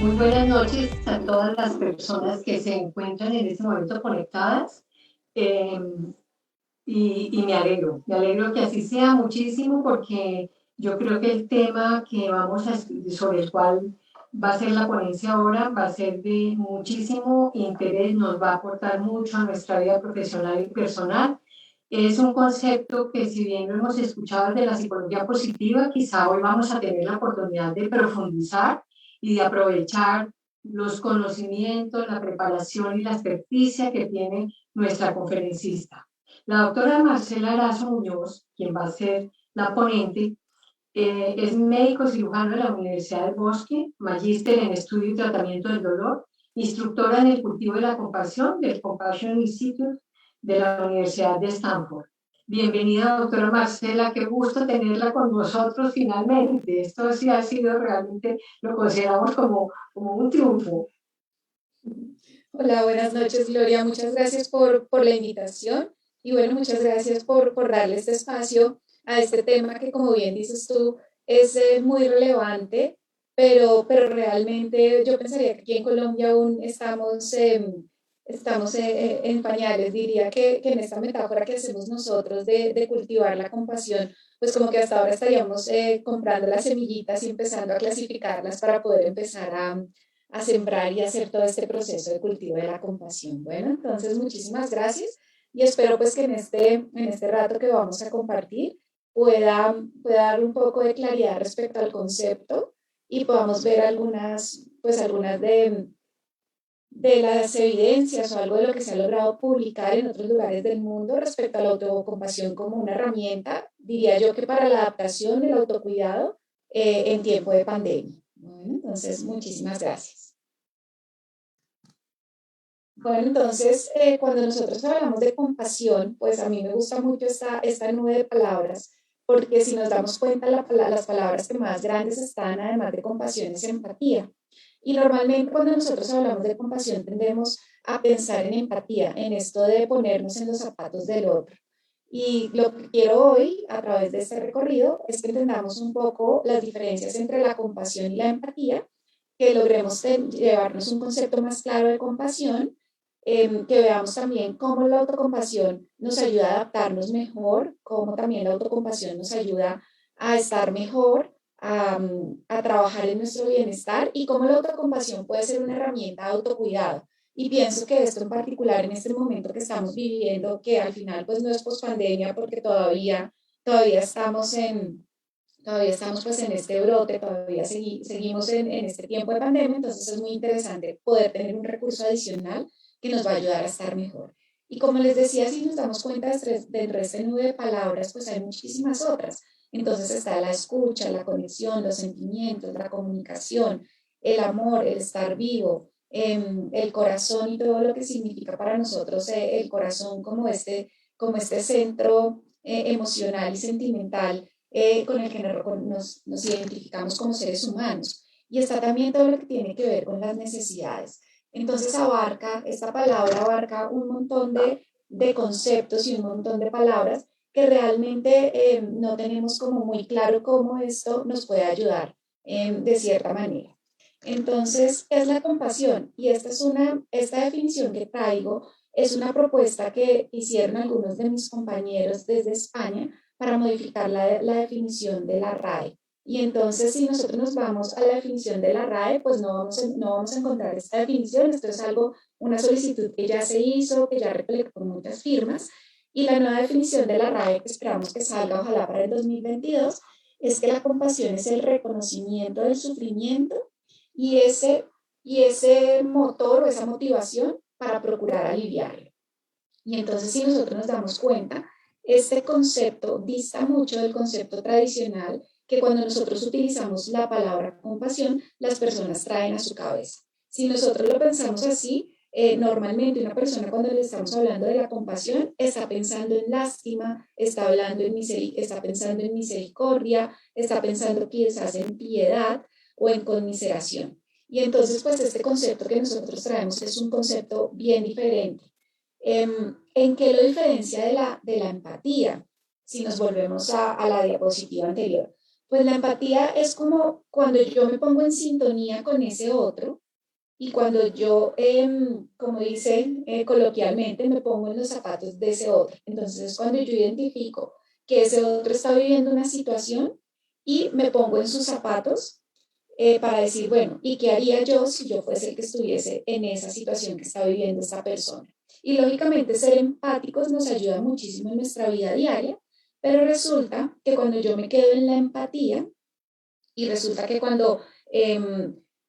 Muy buenas noches a todas las personas que se encuentran en este momento conectadas. Eh, y me alegro que así sea muchísimo porque yo creo que el tema sobre el cual va a ser la ponencia ahora va a ser de muchísimo interés, nos va a aportar mucho a nuestra vida profesional y personal. Es un concepto que si bien lo hemos escuchado de la psicología positiva, quizá hoy vamos a tener la oportunidad de profundizar y de aprovechar los conocimientos, la preparación y la experticia que tiene nuestra conferencista. La doctora Marcela Arazo Muñoz, quien va a ser la ponente, es médico cirujano de la Universidad del Bosque, magíster en estudio y tratamiento del dolor, instructora en el cultivo de la compasión del Compassion Institute de la Universidad de Stanford. Bienvenida, doctora Marcela, qué gusto tenerla con nosotros finalmente. Esto sí ha sido realmente, lo consideramos como un triunfo. Hola, buenas noches, Gloria. Muchas gracias por la invitación y bueno, muchas gracias por darle este espacio a este tema que, como bien dices tú, es muy relevante, pero realmente yo pensaría que aquí en Colombia aún estamos en pañales. Diría que en esta metáfora que hacemos nosotros de cultivar la compasión, pues como que hasta ahora estaríamos comprando las semillitas y empezando a clasificarlas para poder empezar a sembrar y hacer todo este proceso de cultivo de la compasión. Bueno, entonces muchísimas gracias y espero pues que en este rato que vamos a compartir pueda dar un poco de claridad respecto al concepto y podamos ver algunas de las evidencias o algo de lo que se ha logrado publicar en otros lugares del mundo respecto a la autocompasión como una herramienta, diría yo que para la adaptación, el autocuidado en tiempo de pandemia. Bueno, entonces muchísimas gracias. Bueno, entonces, cuando nosotros hablamos de compasión, pues a mí me gusta mucho esta nube de palabras, porque si nos damos cuenta, las palabras que más grandes están, además de compasión, es empatía. Y normalmente cuando nosotros hablamos de compasión, tendemos a pensar en empatía, en esto de ponernos en los zapatos del otro. Y lo que quiero hoy, a través de este recorrido, es que entendamos un poco las diferencias entre la compasión y la empatía, que logremos llevarnos un concepto más claro de compasión, que veamos también cómo la autocompasión nos ayuda a adaptarnos mejor, cómo también la autocompasión nos ayuda a estar mejor, a trabajar en nuestro bienestar y cómo la autocompasión puede ser una herramienta de autocuidado. Y pienso que esto en particular en este momento que estamos viviendo, que al final pues no es pospandemia porque todavía estamos todavía estamos pues en este brote, todavía seguimos en este tiempo de pandemia, entonces es muy interesante poder tener un recurso adicional que nos va a ayudar a estar mejor. Y como les decía, si nos damos cuenta del resto de nube de palabras, pues hay muchísimas otras. Entonces está la escucha, la conexión, los sentimientos, la comunicación, el amor, el estar vivo, el corazón y todo lo que significa para nosotros el corazón como este centro emocional y sentimental con el que nos identificamos como seres humanos. Y está también todo lo que tiene que ver con las necesidades. Entonces esta palabra abarca un montón de conceptos y un montón de palabras que realmente no tenemos como muy claro cómo esto nos puede ayudar de cierta manera. Entonces, ¿qué es la compasión? Y esta definición que traigo es una propuesta que hicieron algunos de mis compañeros desde España para modificar la definición de la RAE. Y entonces, si nosotros nos vamos a la definición de la RAE, pues no vamos a encontrar esta definición. Esto es una solicitud que ya se hizo, que ya recolectó muchas firmas. Y la nueva definición de la RAE, que esperamos que salga ojalá para el 2022, es que la compasión es el reconocimiento del sufrimiento y ese motor o esa motivación para procurar aliviarlo. Y entonces, si nosotros nos damos cuenta, este concepto dista mucho del concepto tradicional que cuando nosotros utilizamos la palabra compasión, las personas traen a su cabeza. Si nosotros lo pensamos así, normalmente una persona cuando le estamos hablando de la compasión está pensando en lástima, está pensando en misericordia, está pensando quizás en piedad o en conmiseración. Y entonces, pues este concepto que nosotros traemos es un concepto bien diferente. ¿En qué lo diferencia de la empatía? Si nos volvemos a la diapositiva anterior. Pues la empatía es como cuando yo me pongo en sintonía con ese otro y cuando yo, como dicen coloquialmente, me pongo en los zapatos de ese otro. Entonces es cuando yo identifico que ese otro está viviendo una situación y me pongo en sus zapatos para decir, bueno, ¿y qué haría yo si yo fuese el que estuviese en esa situación que está viviendo esta persona? Y lógicamente ser empáticos nos ayuda muchísimo en nuestra vida diaria, pero resulta que cuando yo me quedo en la empatía y resulta que cuando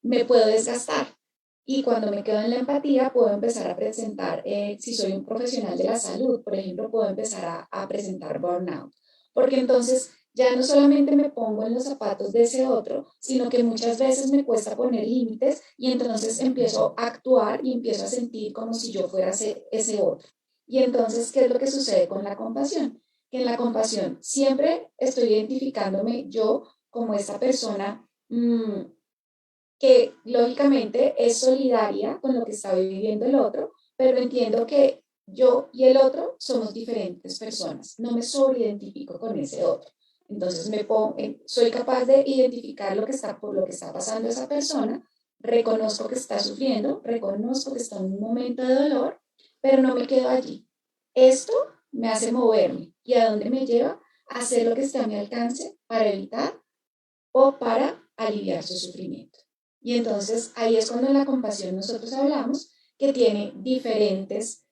me puedo desgastar y cuando me quedo en la empatía puedo empezar a presentar, si soy un profesional de la salud, por ejemplo, puedo empezar a presentar burnout, porque entonces ya no solamente me pongo en los zapatos de ese otro, sino que muchas veces me cuesta poner límites y entonces empiezo a actuar y empiezo a sentir como si yo fuera ese otro. Y entonces, ¿qué es lo que sucede con la compasión? Que en la compasión siempre estoy identificándome yo como esta persona que lógicamente es solidaria con lo que está viviendo el otro, pero entiendo que yo y el otro somos diferentes personas, no me sobreidentifico con ese otro. Entonces soy capaz de identificar por lo que está pasando esa persona, reconozco que está sufriendo, reconozco que está en un momento de dolor, pero no me quedo allí. Esto me hace moverme y a dónde me lleva a hacer lo que está a mi alcance para evitar o para aliviar su sufrimiento. Y entonces ahí es cuando en la compasión nosotros hablamos que tiene diferentes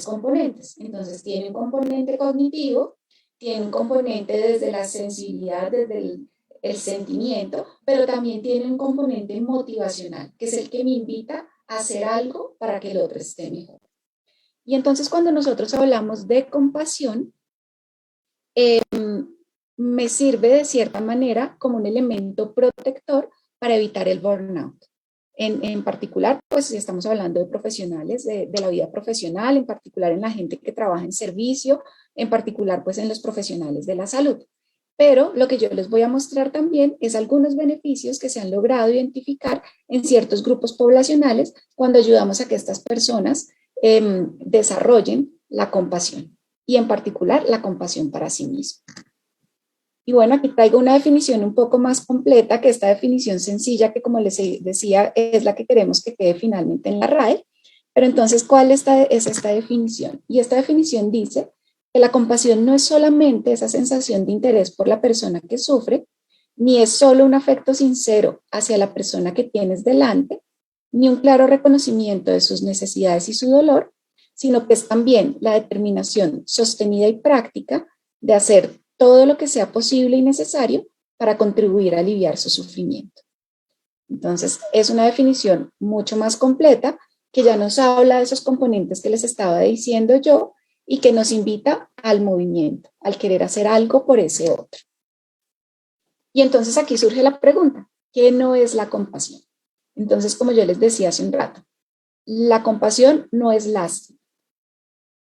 componentes. Entonces tiene un componente cognitivo, tiene un componente desde la sensibilidad, desde el sentimiento, pero también tiene un componente motivacional, que es el que me invita a hacer algo para que el otro esté mejor. Y entonces cuando nosotros hablamos de compasión, eh, me sirve de cierta manera como un elemento protector para evitar el burnout. En particular, pues si estamos hablando de profesionales, de la vida profesional, en particular en la gente que trabaja en servicio, en particular pues en los profesionales de la salud. Pero lo que yo les voy a mostrar también es algunos beneficios que se han logrado identificar en ciertos grupos poblacionales cuando ayudamos a que estas personas desarrollen la compasión y en particular la compasión para sí mismos. Y bueno, aquí traigo una definición un poco más completa que esta definición sencilla que como les decía es la que queremos que quede finalmente en la RAE. Pero entonces, ¿cuál es esta definición? Y esta definición dice que la compasión no es solamente esa sensación de interés por la persona que sufre, ni es solo un afecto sincero hacia la persona que tienes delante, ni un claro reconocimiento de sus necesidades y su dolor, sino que es también la determinación sostenida y práctica de hacer todo lo que sea posible y necesario para contribuir a aliviar su sufrimiento. Entonces, es una definición mucho más completa que ya nos habla de esos componentes que les estaba diciendo yo y que nos invita al movimiento, al querer hacer algo por ese otro. Y entonces aquí surge la pregunta, ¿qué no es la compasión? Entonces, como yo les decía hace un rato, la compasión no es lástima.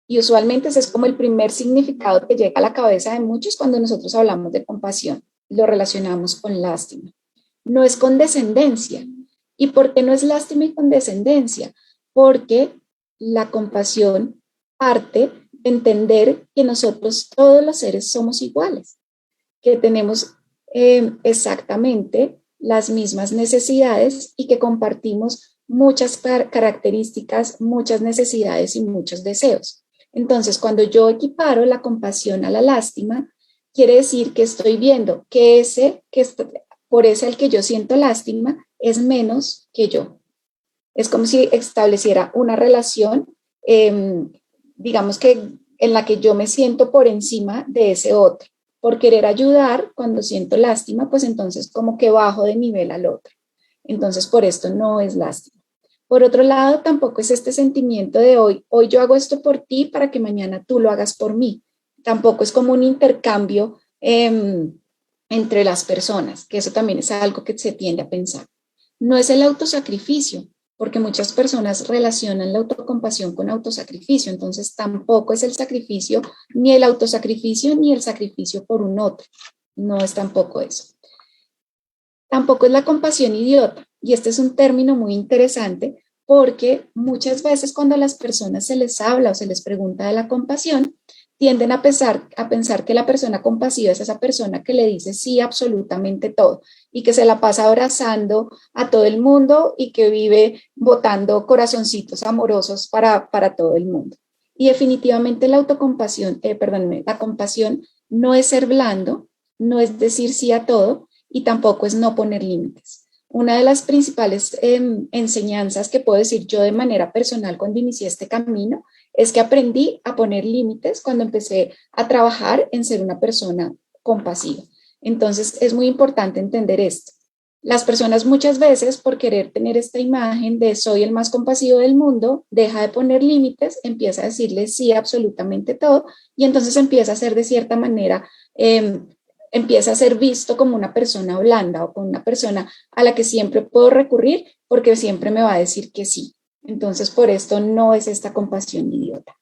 Y usualmente ese es como el primer significado que llega a la cabeza de muchos cuando nosotros hablamos de compasión. Lo relacionamos con lástima. No es condescendencia. ¿Y por qué no es lástima y condescendencia? Porque la compasión parte de entender que nosotros, todos los seres, somos iguales, que tenemos exactamente las mismas necesidades y que compartimos muchas características, muchas necesidades y muchos deseos. Entonces, cuando yo equiparo la compasión a la lástima, quiere decir que estoy viendo que por ese al que yo siento lástima es menos que yo. Es como si estableciera una relación, digamos que en la que yo me siento por encima de ese otro. Por querer ayudar, cuando siento lástima, pues entonces como que bajo de nivel al otro. Entonces, por esto no es lástima. Por otro lado, tampoco es este sentimiento de hoy yo hago esto por ti para que mañana tú lo hagas por mí. Tampoco es como un intercambio entre las personas, que eso también es algo que se tiende a pensar. No es el autosacrificio, porque muchas personas relacionan la autocompasión con autosacrificio, entonces tampoco es el sacrificio, ni el autosacrificio, ni el sacrificio por un otro. No es tampoco eso. Tampoco es la compasión idiota, y este es un término muy interesante porque muchas veces cuando a las personas se les habla o se les pregunta de la compasión, tienden a pensar que la persona compasiva es esa persona que le dice sí a absolutamente todo y que se la pasa abrazando a todo el mundo y que vive botando corazoncitos amorosos para todo el mundo. Y definitivamente la autocompasión, perdónenme, la compasión no es ser blando, no es decir sí a todo y tampoco es no poner límites. Una de las principales enseñanzas que puedo decir yo de manera personal cuando inicié este camino es que aprendí a poner límites cuando empecé a trabajar en ser una persona compasiva. Entonces es muy importante entender esto. Las personas muchas veces por querer tener esta imagen de soy el más compasivo del mundo, deja de poner límites, empieza a decirle sí a absolutamente todo y entonces empieza a ser de cierta manera, empieza a ser visto como una persona blanda o como una persona a la que siempre puedo recurrir porque siempre me va a decir que sí. Entonces, por esto no es esta compasión idiota.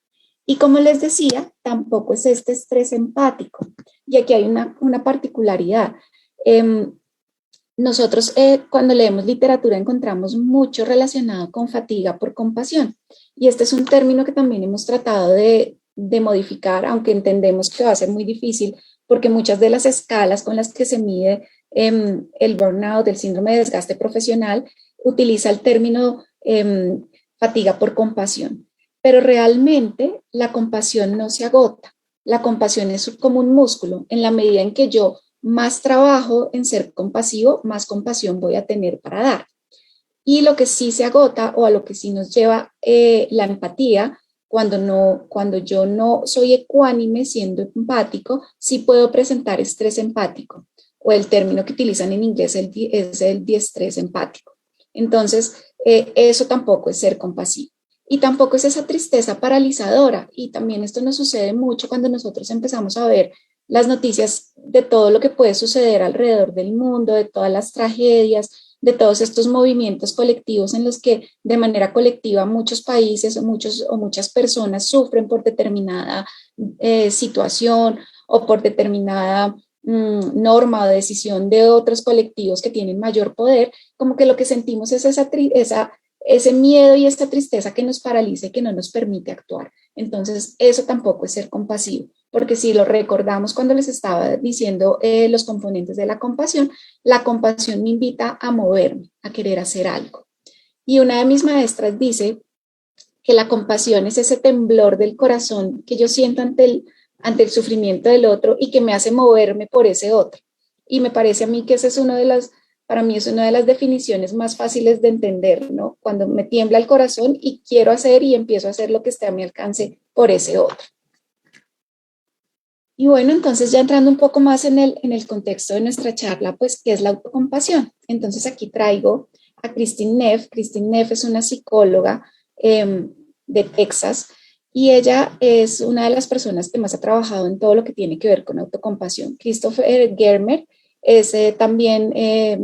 Y como les decía, tampoco es este estrés empático. Y aquí hay una particularidad. Nosotros cuando leemos literatura encontramos mucho relacionado con fatiga por compasión. Y este es un término que también hemos tratado de modificar, aunque entendemos que va a ser muy difícil, porque muchas de las escalas con las que se mide el burnout, el síndrome de desgaste profesional, utiliza el término fatiga por compasión. Pero realmente la compasión no se agota. La compasión es como un músculo. En la medida en que yo más trabajo en ser compasivo, más compasión voy a tener para dar. Y lo que sí se agota o a lo que sí nos lleva la empatía, cuando yo no soy ecuánime siendo empático, sí puedo presentar estrés empático o el término que utilizan en inglés es el diestrés empático. Entonces, eso tampoco es ser compasivo. Y tampoco es esa tristeza paralizadora. Y también esto nos sucede mucho cuando nosotros empezamos a ver las noticias de todo lo que puede suceder alrededor del mundo, de todas las tragedias, de todos estos movimientos colectivos en los que de manera colectiva muchos países o muchas personas sufren por determinada situación o por determinada norma o decisión de otros colectivos que tienen mayor poder, como que lo que sentimos es ese miedo y esta tristeza que nos paraliza y que no nos permite actuar. Entonces, eso tampoco es ser compasivo, porque si lo recordamos cuando les estaba diciendo los componentes de la compasión me invita a moverme, a querer hacer algo. Y una de mis maestras dice que la compasión es ese temblor del corazón que yo siento ante el sufrimiento del otro y que me hace moverme por ese otro. Y me parece a mí que ese es para mí es una de las definiciones más fáciles de entender, ¿no? Cuando me tiembla el corazón y quiero hacer y empiezo a hacer lo que esté a mi alcance por ese otro. Y bueno, entonces ya entrando un poco más en el contexto de nuestra charla, pues, ¿qué es la autocompasión? Entonces aquí traigo a Kristin Neff. Kristin Neff es una psicóloga de Texas y ella es una de las personas que más ha trabajado en todo lo que tiene que ver con autocompasión. Christopher Germer es también,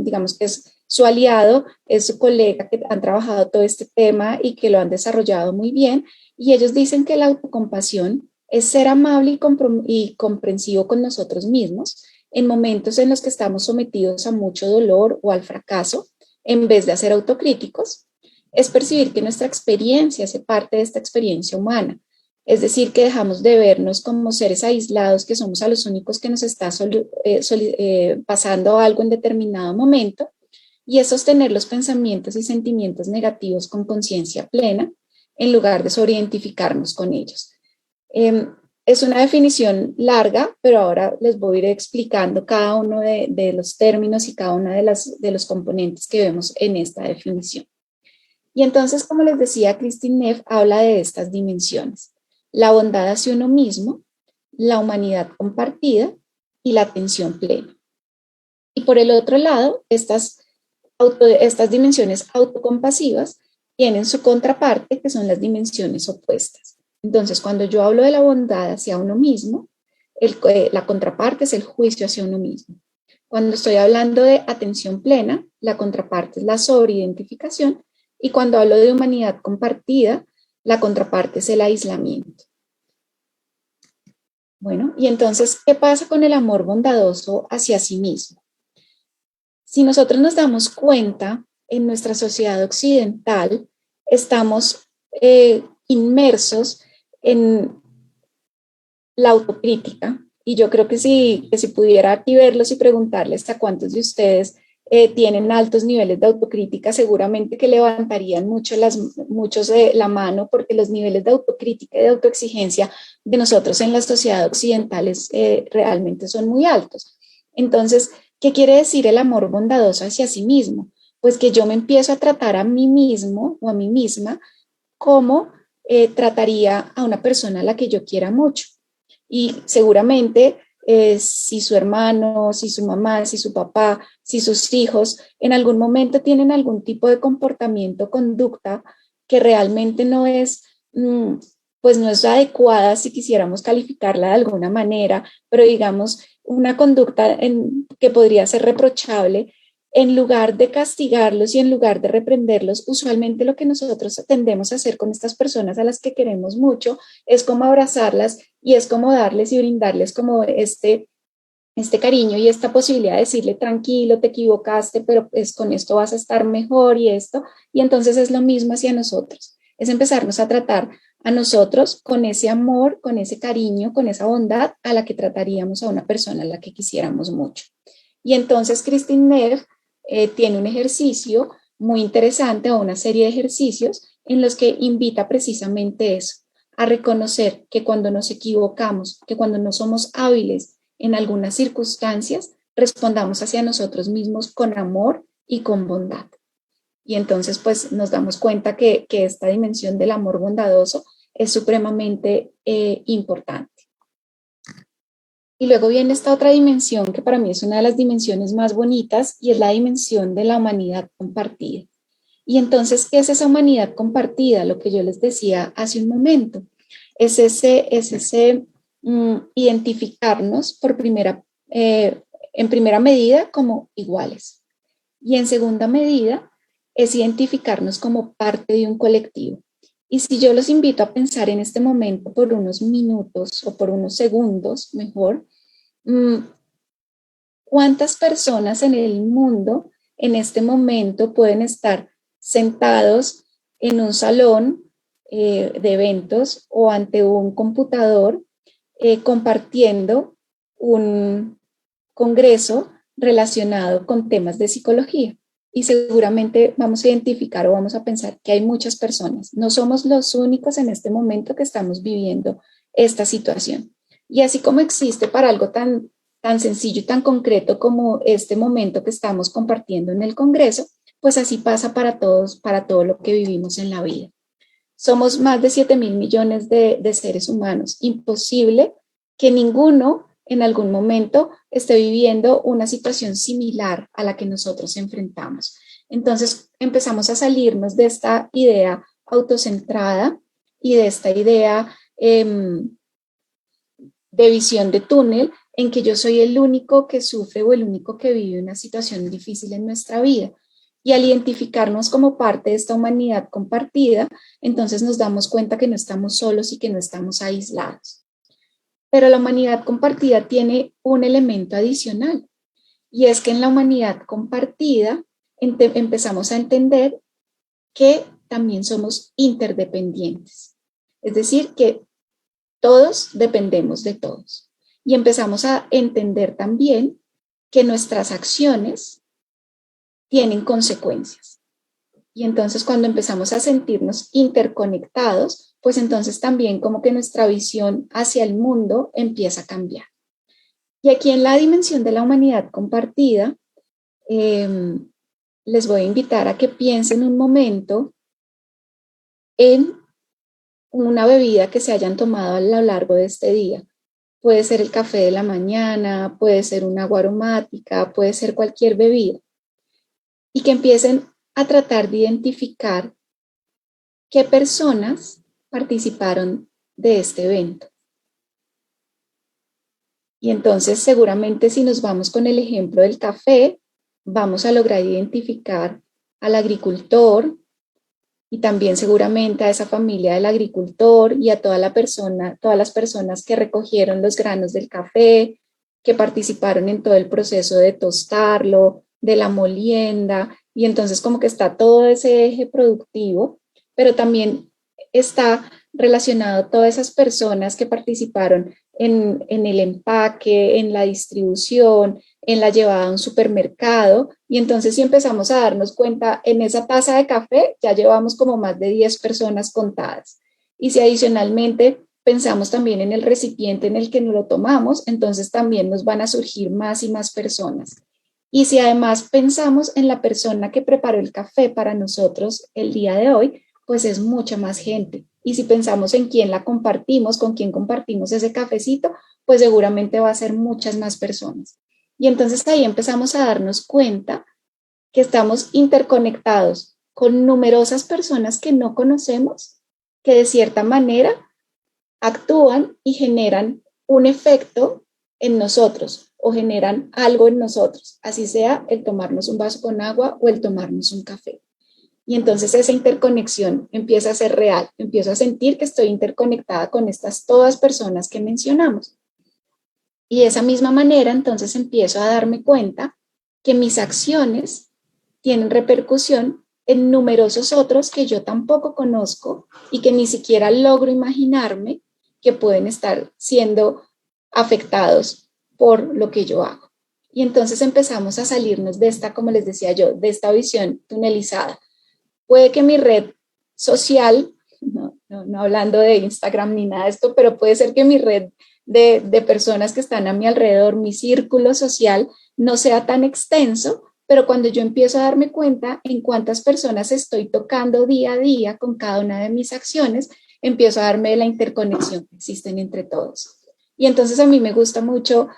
digamos que es su aliado, es su colega que han trabajado todo este tema y que lo han desarrollado muy bien. Y ellos dicen que la autocompasión es ser amable y comprensivo con nosotros mismos en momentos en los que estamos sometidos a mucho dolor o al fracaso, en vez de ser autocríticos, es percibir que nuestra experiencia hace parte de esta experiencia humana. Es decir, que dejamos de vernos como seres aislados, que somos a los únicos que nos está pasando algo en determinado momento, y es sostener los pensamientos y sentimientos negativos con conciencia plena, en lugar de sobreidentificarnos con ellos. Es una definición larga, pero ahora les voy a ir explicando cada uno de los términos y cada uno de los componentes que vemos en esta definición. Y entonces, como les decía, Kristin Neff habla de estas dimensiones: la bondad hacia uno mismo, la humanidad compartida y la atención plena. Y por el otro lado, estas dimensiones autocompasivas tienen su contraparte, que son las dimensiones opuestas. Entonces, cuando yo hablo de la bondad hacia uno mismo, la contraparte es el juicio hacia uno mismo. Cuando estoy hablando de atención plena, la contraparte es la sobreidentificación. Y cuando hablo de humanidad compartida, la contraparte es el aislamiento. Bueno, y entonces, ¿qué pasa con el amor bondadoso hacia sí mismo? Si nosotros nos damos cuenta, en nuestra sociedad occidental estamos inmersos en la autocrítica. Y yo creo que si pudiera aquí verlos y preguntarles a cuántos de ustedes tienen altos niveles de autocrítica, seguramente que levantarían muchos de la mano, porque los niveles de autocrítica y de autoexigencia de nosotros en la sociedad occidental realmente son muy altos. Entonces, ¿qué quiere decir el amor bondadoso hacia sí mismo? Pues que yo me empiezo a tratar a mí mismo o a mí misma como trataría a una persona a la que yo quiera mucho. Y seguramente si su hermano, si su mamá, si su papá, si sus hijos en algún momento tienen algún tipo de comportamiento, conducta que realmente pues no es adecuada si quisiéramos calificarla de alguna manera, pero digamos una conducta que podría ser reprochable, en lugar de castigarlos y en lugar de reprenderlos, usualmente lo que nosotros tendemos a hacer con estas personas a las que queremos mucho es como abrazarlas y es como darles y brindarles como este cariño y esta posibilidad de decirle tranquilo, te equivocaste, pero pues con esto vas a estar mejor y esto. Y entonces es lo mismo hacia nosotros, es empezarnos a tratar a nosotros con ese amor, con ese cariño, con esa bondad a la que trataríamos a una persona a la que quisiéramos mucho. Y entonces Christine Neff tiene un ejercicio muy interesante o una serie de ejercicios en los que invita precisamente eso, a reconocer que cuando nos equivocamos, que cuando no somos hábiles en algunas circunstancias, respondamos hacia nosotros mismos con amor y con bondad. Y entonces pues nos damos cuenta que esta dimensión del amor bondadoso es supremamente importante. Y luego viene esta otra dimensión que para mí es una de las dimensiones más bonitas y es la dimensión de la humanidad compartida. Y entonces, ¿qué es esa humanidad compartida? Lo que yo les decía hace un momento. Es ese identificarnos en primera medida como iguales. Y en segunda medida es identificarnos como parte de un colectivo. Y si yo los invito a pensar en este momento por unos minutos o por unos segundos, mejor, ¿cuántas personas en el mundo en este momento pueden estar sentados en un salón de eventos o ante un computador compartiendo un congreso relacionado con temas de psicología? Y seguramente vamos a identificar o vamos a pensar que hay muchas personas. No somos los únicos en este momento que estamos viviendo esta situación. Y así como existe para algo tan sencillo y tan concreto como este momento que estamos compartiendo en el Congreso, pues así pasa para todos, para todo lo que vivimos en la vida. Somos más de 7.000 millones de seres humanos. Imposible que ninguno en algún momento esté viviendo una situación similar a la que nosotros enfrentamos. Entonces empezamos a salirnos de esta idea autocentrada y de esta idea de visión de túnel en que yo soy el único que sufre o el único que vive una situación difícil en nuestra vida. Y al identificarnos como parte de esta humanidad compartida, entonces nos damos cuenta que no estamos solos y que no estamos aislados. Pero la humanidad compartida tiene un elemento adicional, y es que en la humanidad compartida empezamos a entender que también somos interdependientes. Es decir, que todos dependemos de todos. Y empezamos a entender también que nuestras acciones tienen consecuencias. Y entonces cuando empezamos a sentirnos interconectados, pues entonces también como que nuestra visión hacia el mundo empieza a cambiar. Y aquí en la dimensión de la humanidad compartida, les voy a invitar a que piensen un momento en una bebida que se hayan tomado a lo largo de este día. Puede ser el café de la mañana, puede ser una agua aromática, puede ser cualquier bebida. Y que empiecen a tratar de identificar qué personas participaron de este evento. Y entonces seguramente si nos vamos con el ejemplo del café, vamos a lograr identificar al agricultor y también seguramente a esa familia del agricultor y a todas las personas que recogieron los granos del café, que participaron en todo el proceso de tostarlo, de la molienda, y entonces como que está todo ese eje productivo, pero también está relacionado todas esas personas que participaron en el empaque, en la distribución, en la llevada a un supermercado. Y entonces si empezamos a darnos cuenta, en esa taza de café ya llevamos como más de 10 personas contadas. Y si adicionalmente pensamos también en el recipiente en el que nos lo tomamos, entonces también nos van a surgir más y más personas. Y si además pensamos en la persona que preparó el café para nosotros el día de hoy, pues es mucha más gente. Y si pensamos en quién la compartimos, con quién compartimos ese cafecito, pues seguramente va a ser muchas más personas. Y entonces ahí empezamos a darnos cuenta que estamos interconectados con numerosas personas que no conocemos, que de cierta manera actúan y generan un efecto en nosotros o generan algo en nosotros, así sea el tomarnos un vaso con agua o el tomarnos un café. Y entonces esa interconexión empieza a ser real, empiezo a sentir que estoy interconectada con estas todas personas que mencionamos. Y de esa misma manera entonces empiezo a darme cuenta que mis acciones tienen repercusión en numerosos otros que yo tampoco conozco y que ni siquiera logro imaginarme que pueden estar siendo afectados por lo que yo hago. Y entonces empezamos a salirnos de esta, como les decía yo, de esta visión tunelizada. Puede que mi red social, no hablando de Instagram ni nada de esto, pero puede ser que mi red de personas que están a mi alrededor, mi círculo social, no sea tan extenso, pero cuando yo empiezo a darme cuenta en cuántas personas estoy tocando día a día con cada una de mis acciones, empiezo a darme de la interconexión que existen entre todos. Y entonces a mí me gusta mucho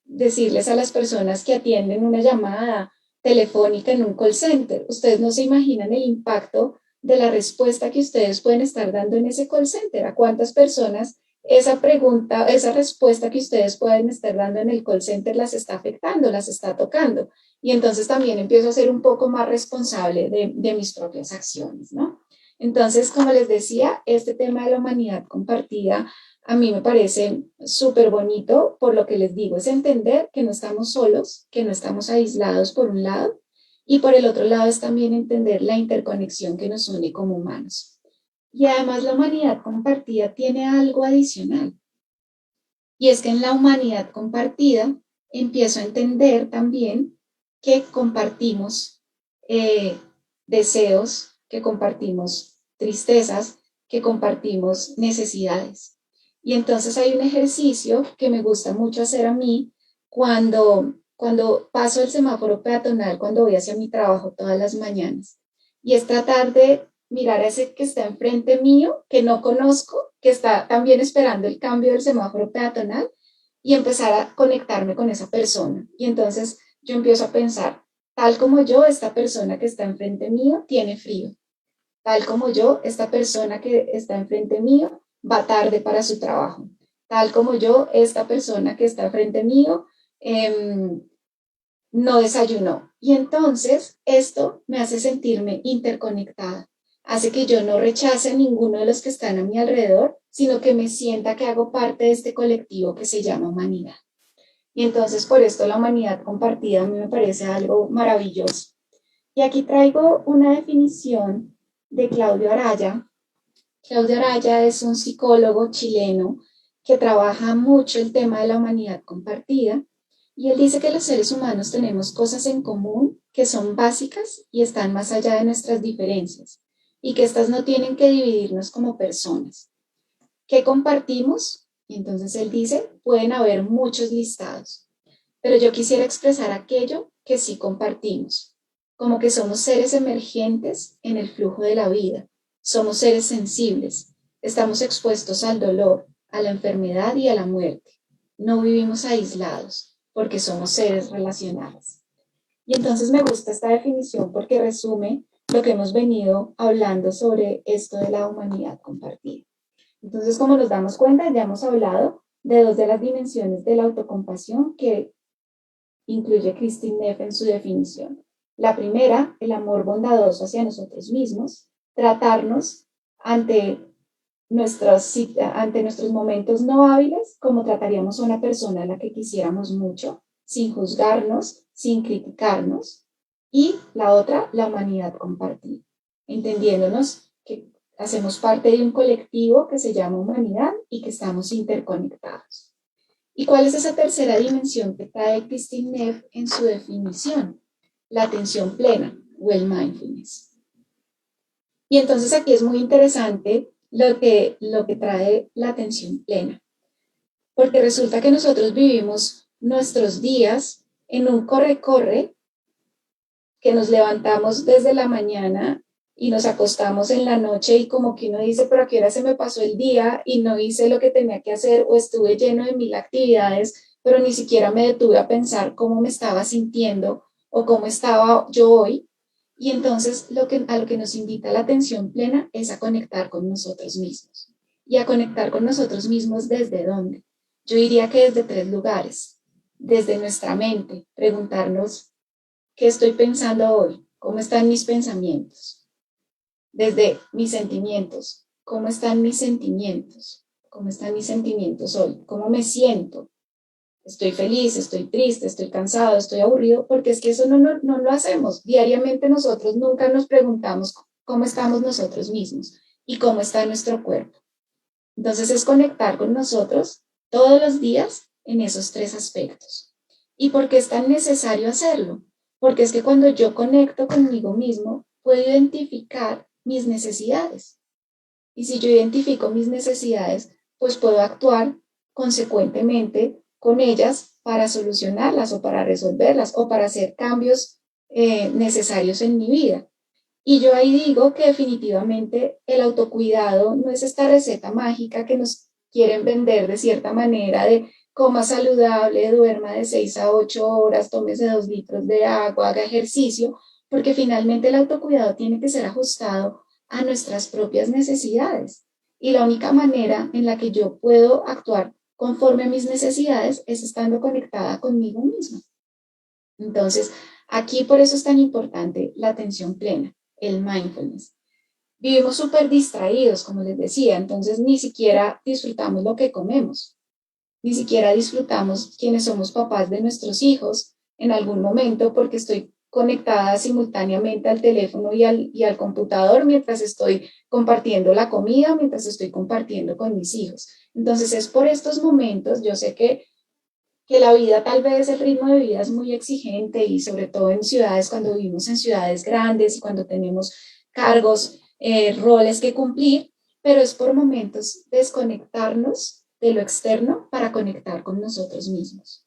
decirles a las personas que atienden una llamada telefónica en un call center. Ustedes no se imaginan el impacto de la respuesta que ustedes pueden estar dando en ese call center. ¿A cuántas personas esa pregunta, esa respuesta que ustedes pueden estar dando en el call center las está afectando, las está tocando? Y entonces también empiezo a ser un poco más responsable de mis propias acciones, ¿no? Entonces, como les decía, este tema de la humanidad compartida a mí me parece súper bonito, por lo que les digo, es entender que no estamos solos, que no estamos aislados por un lado, y por el otro lado es también entender la interconexión que nos une como humanos. Y además la humanidad compartida tiene algo adicional, y es que en la humanidad compartida empiezo a entender también que compartimos eh, deseos, que compartimos tristezas, que compartimos necesidades. Y entonces hay un ejercicio que me gusta mucho hacer a mí cuando paso el semáforo peatonal, cuando voy hacia mi trabajo todas las mañanas. Y es tratar de mirar a ese que está enfrente mío, que no conozco, que está también esperando el cambio del semáforo peatonal y empezar a conectarme con esa persona. Y entonces yo empiezo a pensar, tal como yo, esta persona que está enfrente mío tiene frío. Tal como yo, esta persona que está enfrente mío va tarde para su trabajo. Tal como yo, esta persona que está frente mío no desayunó. Y entonces esto me hace sentirme interconectada, hace que yo no rechace a ninguno de los que están a mi alrededor, sino que me sienta que hago parte de este colectivo que se llama humanidad. Y entonces por esto la humanidad compartida a mí me parece algo maravilloso. Y aquí traigo una definición de Claudio Araya. Claudio Araya es un psicólogo chileno que trabaja mucho el tema de la humanidad compartida y él dice que los seres humanos tenemos cosas en común que son básicas y están más allá de nuestras diferencias y que estas no tienen que dividirnos como personas. ¿Qué compartimos? Y entonces él dice, pueden haber muchos listados, pero yo quisiera expresar aquello que sí compartimos, como que somos seres emergentes en el flujo de la vida, somos seres sensibles, estamos expuestos al dolor, a la enfermedad y a la muerte. No vivimos aislados porque somos seres relacionales. Y entonces me gusta esta definición porque resume lo que hemos venido hablando sobre esto de la humanidad compartida. Entonces, como nos damos cuenta, ya hemos hablado de dos de las dimensiones de la autocompasión que incluye Christine Neff en su definición. La primera, el amor bondadoso hacia nosotros mismos, tratarnos ante ante nuestros momentos no hábiles como trataríamos a una persona a la que quisiéramos mucho, sin juzgarnos, sin criticarnos. Y la otra, la humanidad compartida, entendiéndonos que Hacemos parte de un colectivo que se llama humanidad y que estamos interconectados. ¿Y cuál es esa tercera dimensión que trae Christine Neff en su definición? La atención plena o el mindfulness. Y entonces aquí es muy interesante lo que trae la atención plena, porque resulta que nosotros vivimos nuestros días en un corre-corre, que nos levantamos desde la mañana y nos acostamos en la noche y como que uno dice, pero a qué hora se me pasó el día y no hice lo que tenía que hacer o estuve lleno de 1000 actividades, pero ni siquiera me detuve a pensar cómo me estaba sintiendo o cómo estaba yo hoy. Y entonces a lo que nos invita la atención plena es a conectar con nosotros mismos. ¿Y a conectar con nosotros mismos desde dónde? Yo diría que desde 3 lugares. Desde nuestra mente, preguntarnos qué estoy pensando hoy, cómo están mis pensamientos. Desde mis sentimientos, cómo están mis sentimientos, cómo están mis sentimientos hoy, cómo me siento. Estoy feliz, estoy triste, estoy cansado, estoy aburrido, porque es que eso no lo hacemos. Diariamente nosotros nunca nos preguntamos cómo estamos nosotros mismos y cómo está nuestro cuerpo. Entonces es conectar con nosotros todos los días en esos 3 aspectos. ¿Y por qué es tan necesario hacerlo? Porque es que cuando yo conecto conmigo mismo, puedo identificar mis necesidades. Y si yo identifico mis necesidades, pues puedo actuar consecuentemente con ellas para solucionarlas o para resolverlas o para hacer cambios necesarios en mi vida. Y yo ahí digo que definitivamente el autocuidado no es esta receta mágica que nos quieren vender de cierta manera de coma saludable, duerma de 6 a 8 horas, tómese 2 litros de agua, haga ejercicio, porque finalmente el autocuidado tiene que ser ajustado a nuestras propias necesidades. Y la única manera en la que yo puedo actuar conforme a mis necesidades es estando conectada conmigo misma. Entonces, aquí por eso es tan importante la atención plena, el mindfulness. Vivimos súper distraídos, como les decía, entonces ni siquiera disfrutamos lo que comemos, ni siquiera disfrutamos quienes somos papás de nuestros hijos en algún momento porque estoy conectada simultáneamente al teléfono y al computador mientras estoy compartiendo la comida, mientras estoy compartiendo con mis hijos. Entonces es por estos momentos, yo sé que la vida, tal vez el ritmo de vida es muy exigente y sobre todo en ciudades, cuando vivimos en ciudades grandes y cuando tenemos cargos, roles que cumplir, pero es por momentos desconectarnos de lo externo para conectar con nosotros mismos.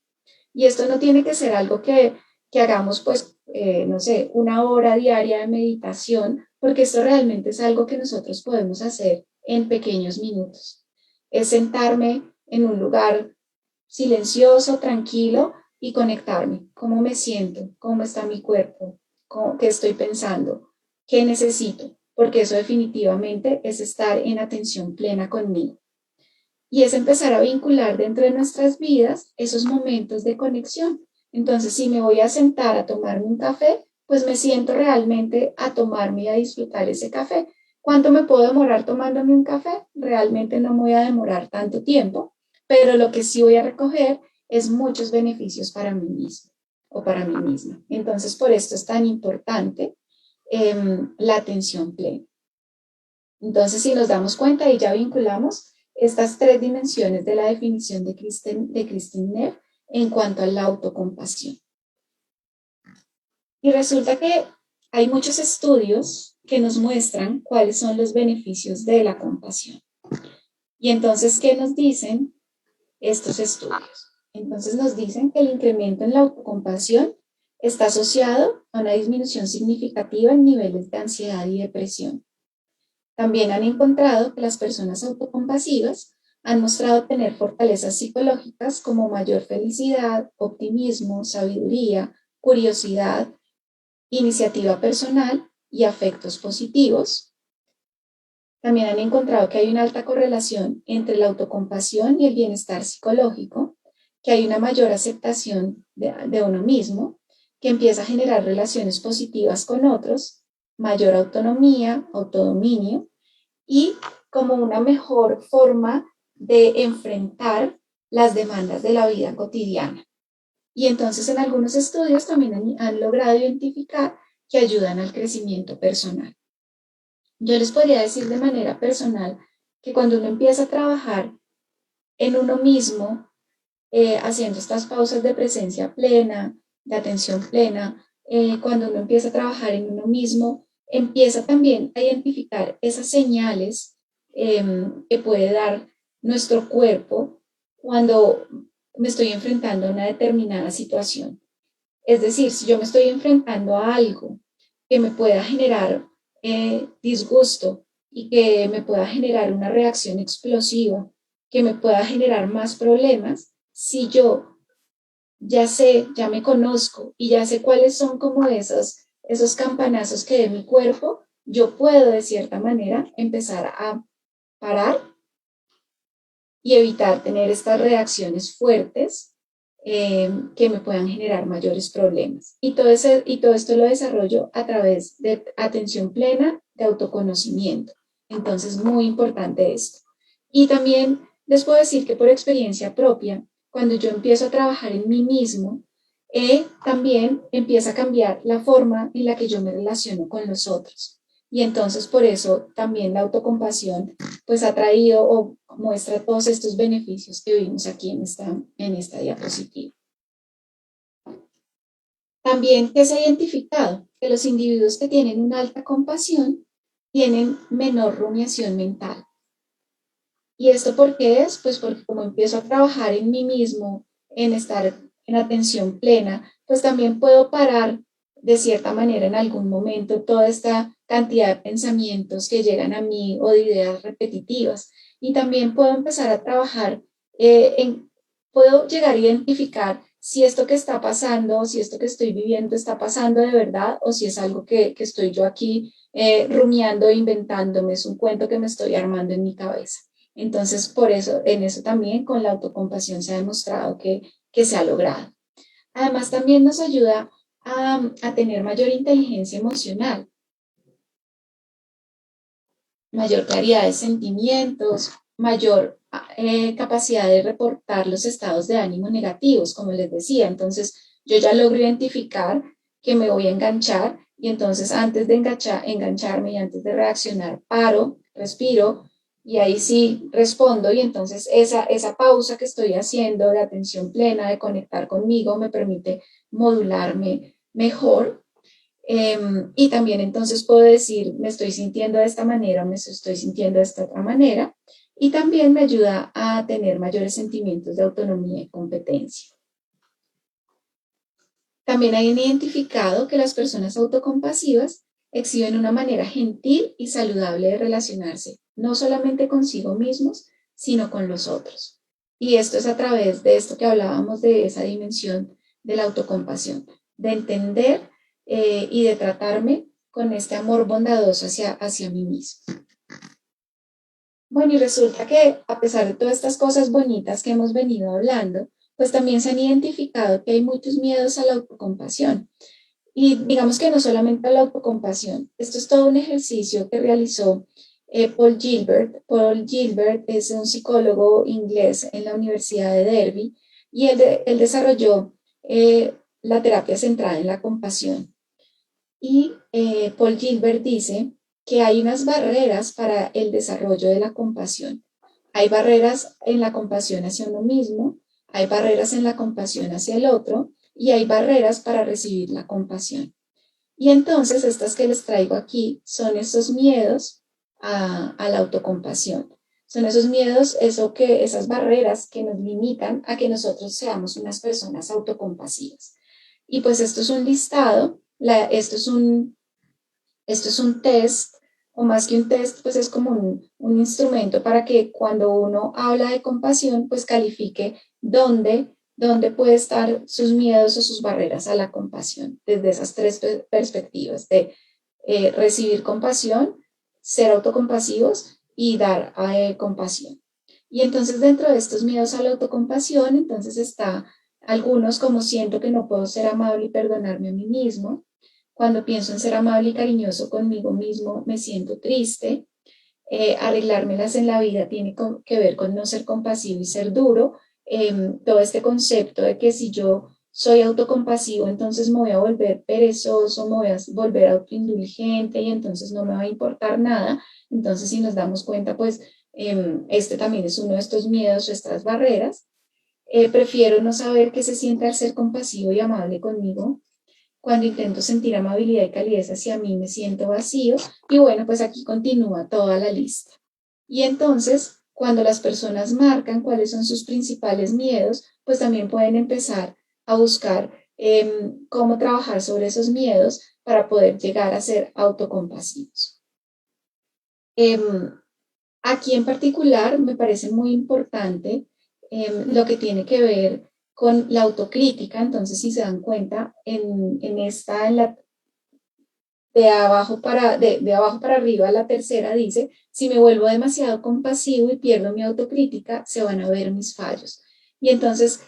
Y esto no tiene que ser algo que hagamos, pues, no sé, 1 hora diaria de meditación, porque esto realmente es algo que nosotros podemos hacer en pequeños minutos. Es sentarme en un lugar silencioso, tranquilo y conectarme. ¿Cómo me siento? ¿Cómo está mi cuerpo? ¿Qué estoy pensando? ¿Qué necesito? Porque eso definitivamente es estar en atención plena conmigo. Y es empezar a vincular dentro de nuestras vidas esos momentos de conexión. Entonces, si me voy a sentar a tomarme un café, pues me siento realmente a tomarme y a disfrutar ese café. ¿Cuánto me puedo demorar tomándome un café? Realmente no me voy a demorar tanto tiempo, pero lo que sí voy a recoger es muchos beneficios para mí mismo o para mí misma. Entonces, por esto es tan importante la atención plena. Entonces, si nos damos cuenta y ya vinculamos estas 3 dimensiones de la definición de Christine Neff en cuanto a la autocompasión. Y resulta que hay muchos estudios que nos muestran cuáles son los beneficios de la compasión. Y entonces, ¿qué nos dicen estos estudios? Entonces nos dicen que el incremento en la autocompasión está asociado a una disminución significativa en niveles de ansiedad y depresión. También han encontrado que las personas autocompasivas han mostrado tener fortalezas psicológicas como mayor felicidad, optimismo, sabiduría, curiosidad, iniciativa personal y afectos positivos. También han encontrado que hay una alta correlación entre la autocompasión y el bienestar psicológico, que hay una mayor aceptación de uno mismo, que empieza a generar relaciones positivas con otros, mayor autonomía, autodominio, y como una mejor forma de enfrentar las demandas de la vida cotidiana. Y entonces en algunos estudios también han logrado identificar que ayudan al crecimiento personal. Yo les podría decir de manera personal que cuando uno empieza a trabajar en uno mismo, haciendo estas pausas de presencia plena, de atención plena, cuando uno empieza a trabajar en uno mismo, empieza también a identificar esas señales que puede dar nuestro cuerpo cuando me estoy enfrentando a una determinada situación. Es decir, si yo me estoy enfrentando a algo que me pueda generar disgusto y que me pueda generar una reacción explosiva, que me pueda generar más problemas, si yo ya sé, ya me conozco y ya sé cuáles son como esos campanazos que de mi cuerpo, yo puedo de cierta manera empezar a parar y evitar tener estas reacciones fuertes que me puedan generar mayores problemas. Y todo esto lo desarrollo a través de atención plena, de autoconocimiento. Entonces, muy importante esto. Y también les puedo decir que por experiencia propia, cuando yo empiezo a trabajar en mí mismo, también empieza a cambiar la forma en la que yo me relaciono con los otros. Y entonces por eso también la autocompasión pues ha traído o muestra todos estos beneficios que vimos aquí en esta diapositiva. También que se ha identificado que los individuos que tienen una alta compasión tienen menor rumiación mental. ¿Y esto por qué es? Pues porque como empiezo a trabajar en mí mismo, en estar en atención plena, pues también puedo parar de cierta manera en algún momento toda esta cantidad de pensamientos que llegan a mí o de ideas repetitivas. Y también puedo empezar a trabajar puedo llegar a identificar si esto que está pasando, si esto que estoy viviendo está pasando de verdad o si es algo que estoy yo aquí rumiando e inventándome, es un cuento que me estoy armando en mi cabeza. Entonces, por eso, en eso también con la autocompasión se ha demostrado que se ha logrado. Además, también nos ayuda a tener mayor inteligencia emocional, mayor claridad de sentimientos, mayor capacidad de reportar los estados de ánimo negativos, como les decía. Entonces, yo ya logro identificar que me voy a enganchar y entonces antes de engancharme y antes de reaccionar, paro, respiro y ahí sí respondo y entonces esa pausa que estoy haciendo de atención plena, de conectar conmigo, me permite modularme mejor y también entonces puedo decir, me estoy sintiendo de esta manera, me estoy sintiendo de esta otra manera. Y también me ayuda a tener mayores sentimientos de autonomía y competencia. También han identificado que las personas autocompasivas exhiben una manera gentil y saludable de relacionarse, no solamente consigo mismos, sino con los otros. Y esto es a través de esto que hablábamos de esa dimensión de la autocompasión, de entender y de tratarme con este amor bondadoso hacia mí mismo. Bueno, y resulta que a pesar de todas estas cosas bonitas que hemos venido hablando, pues también se han identificado que hay muchos miedos a la autocompasión. Y digamos que no solamente a la autocompasión, esto es todo un ejercicio que realizó Paul Gilbert. Paul Gilbert es un psicólogo inglés en la Universidad de Derby y él desarrolló la terapia centrada en la compasión. Y Paul Gilbert dice que hay unas barreras para el desarrollo de la compasión. Hay barreras en la compasión hacia uno mismo, hay barreras en la compasión hacia el otro y hay barreras para recibir la compasión. Y entonces estas que les traigo aquí son esos miedos a la autocompasión. Son esos miedos, esas barreras que nos limitan a que nosotros seamos unas personas autocompasivas. Y pues esto es un listado, esto es un test, o más que un test, pues es como un instrumento para que cuando uno habla de compasión, pues califique dónde puede estar sus miedos o sus barreras a la compasión, desde esas tres perspectivas de recibir compasión, ser autocompasivos y dar compasión. Y entonces dentro de estos miedos a la autocompasión, entonces está algunos como siento que no puedo ser amable y perdonarme a mí mismo. Cuando pienso en ser amable y cariñoso conmigo mismo, me siento triste. Arreglármelas en la vida tiene que ver con no ser compasivo y ser duro. Todo este concepto de que si yo soy autocompasivo, entonces me voy a volver perezoso, me voy a volver autoindulgente y entonces no me va a importar nada. Entonces, si nos damos cuenta, pues este también es uno de estos miedos o estas barreras. Prefiero no saber qué se siente al ser compasivo y amable conmigo. Cuando intento sentir amabilidad y calidez hacia mí, me siento vacío. Y bueno, pues aquí continúa toda la lista. Y entonces, cuando las personas marcan cuáles son sus principales miedos, pues también pueden empezar a buscar cómo trabajar sobre esos miedos para poder llegar a ser autocompasivos. Aquí en particular me parece muy importante lo que tiene que ver con la autocrítica. Entonces, si se dan cuenta, de abajo para arriba, la tercera dice, si me vuelvo demasiado compasivo y pierdo mi autocrítica, se van a ver mis fallos. Y entonces,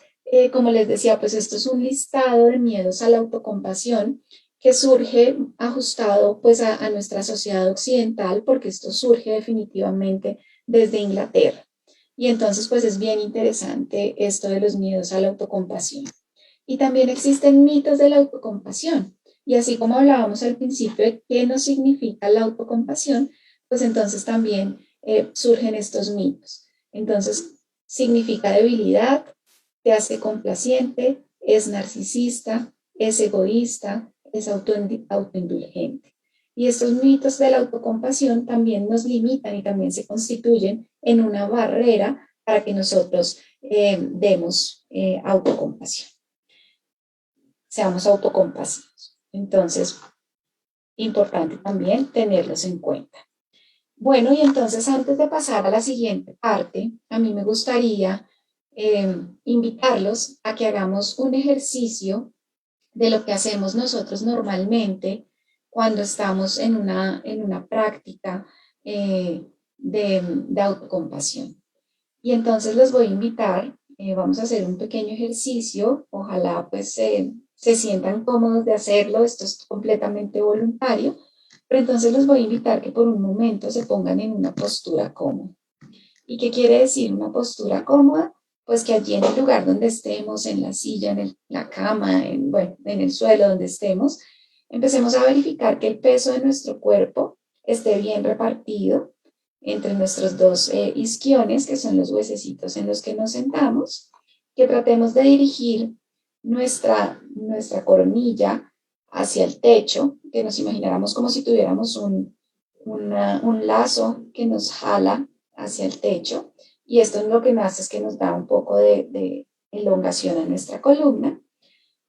como les decía, pues esto es un listado de miedos a la autocompasión que surge ajustado pues a nuestra sociedad occidental, porque esto surge definitivamente desde Inglaterra. Y entonces, pues es bien interesante esto de los miedos a la autocompasión. Y también existen mitos de la autocompasión. Y así como hablábamos al principio de qué nos significa la autocompasión, pues entonces también surgen estos mitos. Entonces, significa debilidad, te hace complaciente, es narcisista, es egoísta, es autoindulgente. Y estos mitos de la autocompasión también nos limitan y también se constituyen en una barrera para que nosotros demos autocompasión, seamos autocompasivos. Entonces, importante también tenerlos en cuenta. Bueno, y entonces antes de pasar a la siguiente parte, a mí me gustaría invitarlos a que hagamos un ejercicio de lo que hacemos nosotros normalmente cuando estamos en una práctica de autocompasión. Y entonces los voy a invitar, vamos a hacer un pequeño ejercicio, ojalá pues se sientan cómodos de hacerlo, esto es completamente voluntario, pero entonces los voy a invitar que por un momento se pongan en una postura cómoda. ¿Y qué quiere decir una postura cómoda? Pues que allí en el lugar donde estemos, en la silla, la cama, bueno, en el suelo donde estemos, empecemos a verificar que el peso de nuestro cuerpo esté bien repartido entre nuestros dos isquiones, que son los huesecitos en los que nos sentamos, que tratemos de dirigir nuestra coronilla hacia el techo, que nos imagináramos como si tuviéramos un lazo que nos jala hacia el techo, y esto es lo que hace es que nos da un poco de elongación a nuestra columna.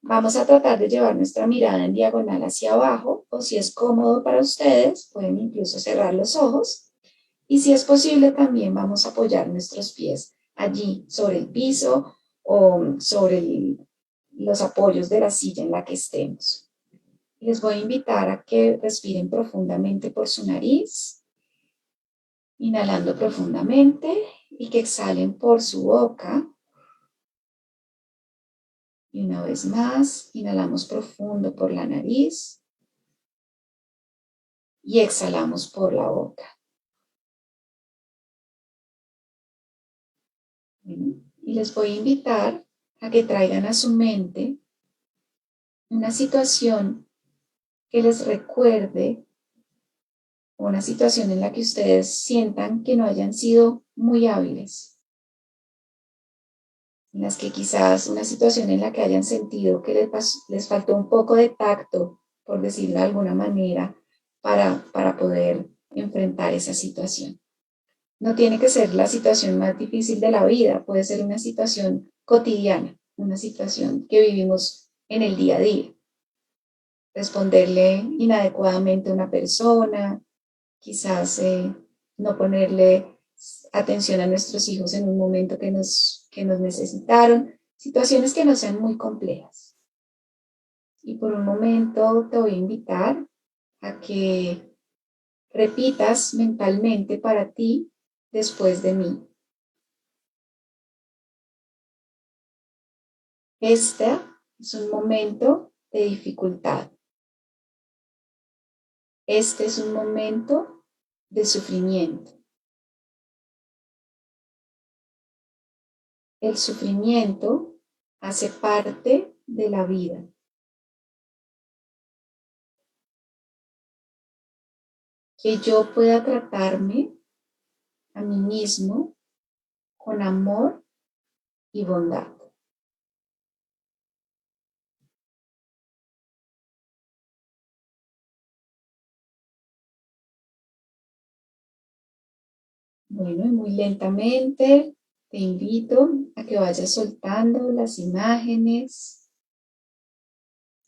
Vamos a tratar de llevar nuestra mirada en diagonal hacia abajo, o si es cómodo para ustedes, pueden incluso cerrar los ojos. Y si es posible, también vamos a apoyar nuestros pies allí sobre el piso o sobre los apoyos de la silla en la que estemos. Les voy a invitar a que respiren profundamente por su nariz, inhalando profundamente, y que exhalen por su boca. Y una vez más, inhalamos profundo por la nariz y exhalamos por la boca. Y les voy a invitar a que traigan a su mente una situación que les recuerde, una situación en la que ustedes sientan que no hayan sido muy hábiles, en las que quizás una situación en la que hayan sentido que les faltó un poco de tacto, por decirlo de alguna manera, para poder enfrentar esa situación. No tiene que ser la situación más difícil de la vida, puede ser una situación cotidiana, una situación que vivimos en el día a día. Responderle inadecuadamente a una persona, quizás no ponerle atención a nuestros hijos en un momento que nos necesitaron, situaciones que no sean muy complejas. Y por un momento te voy a invitar a que repitas mentalmente para ti después de mí. Este es un momento de dificultad. Este es un momento de sufrimiento. El sufrimiento hace parte de la vida. Que yo pueda tratarme a mí mismo con amor y bondad. Bueno, y muy lentamente te invito a que vayas soltando las imágenes,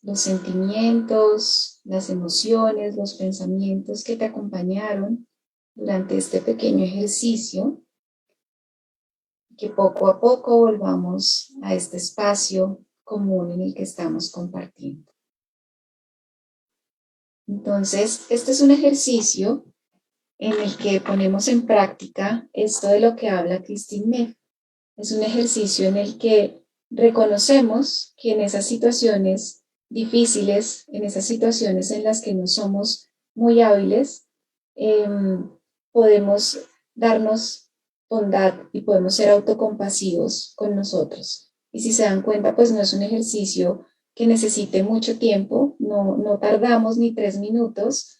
los sentimientos, las emociones, los pensamientos que te acompañaron durante este pequeño ejercicio, que poco a poco volvamos a este espacio común en el que estamos compartiendo. Entonces, este es un ejercicio en el que ponemos en práctica esto de lo que habla Christine Neff. Es un ejercicio en el que reconocemos que en esas situaciones difíciles, en esas situaciones en las que no somos muy hábiles, eh, podemos darnos bondad y podemos ser autocompasivos con nosotros. Y si se dan cuenta, pues no es un ejercicio que necesite mucho tiempo, no tardamos ni 3 minutos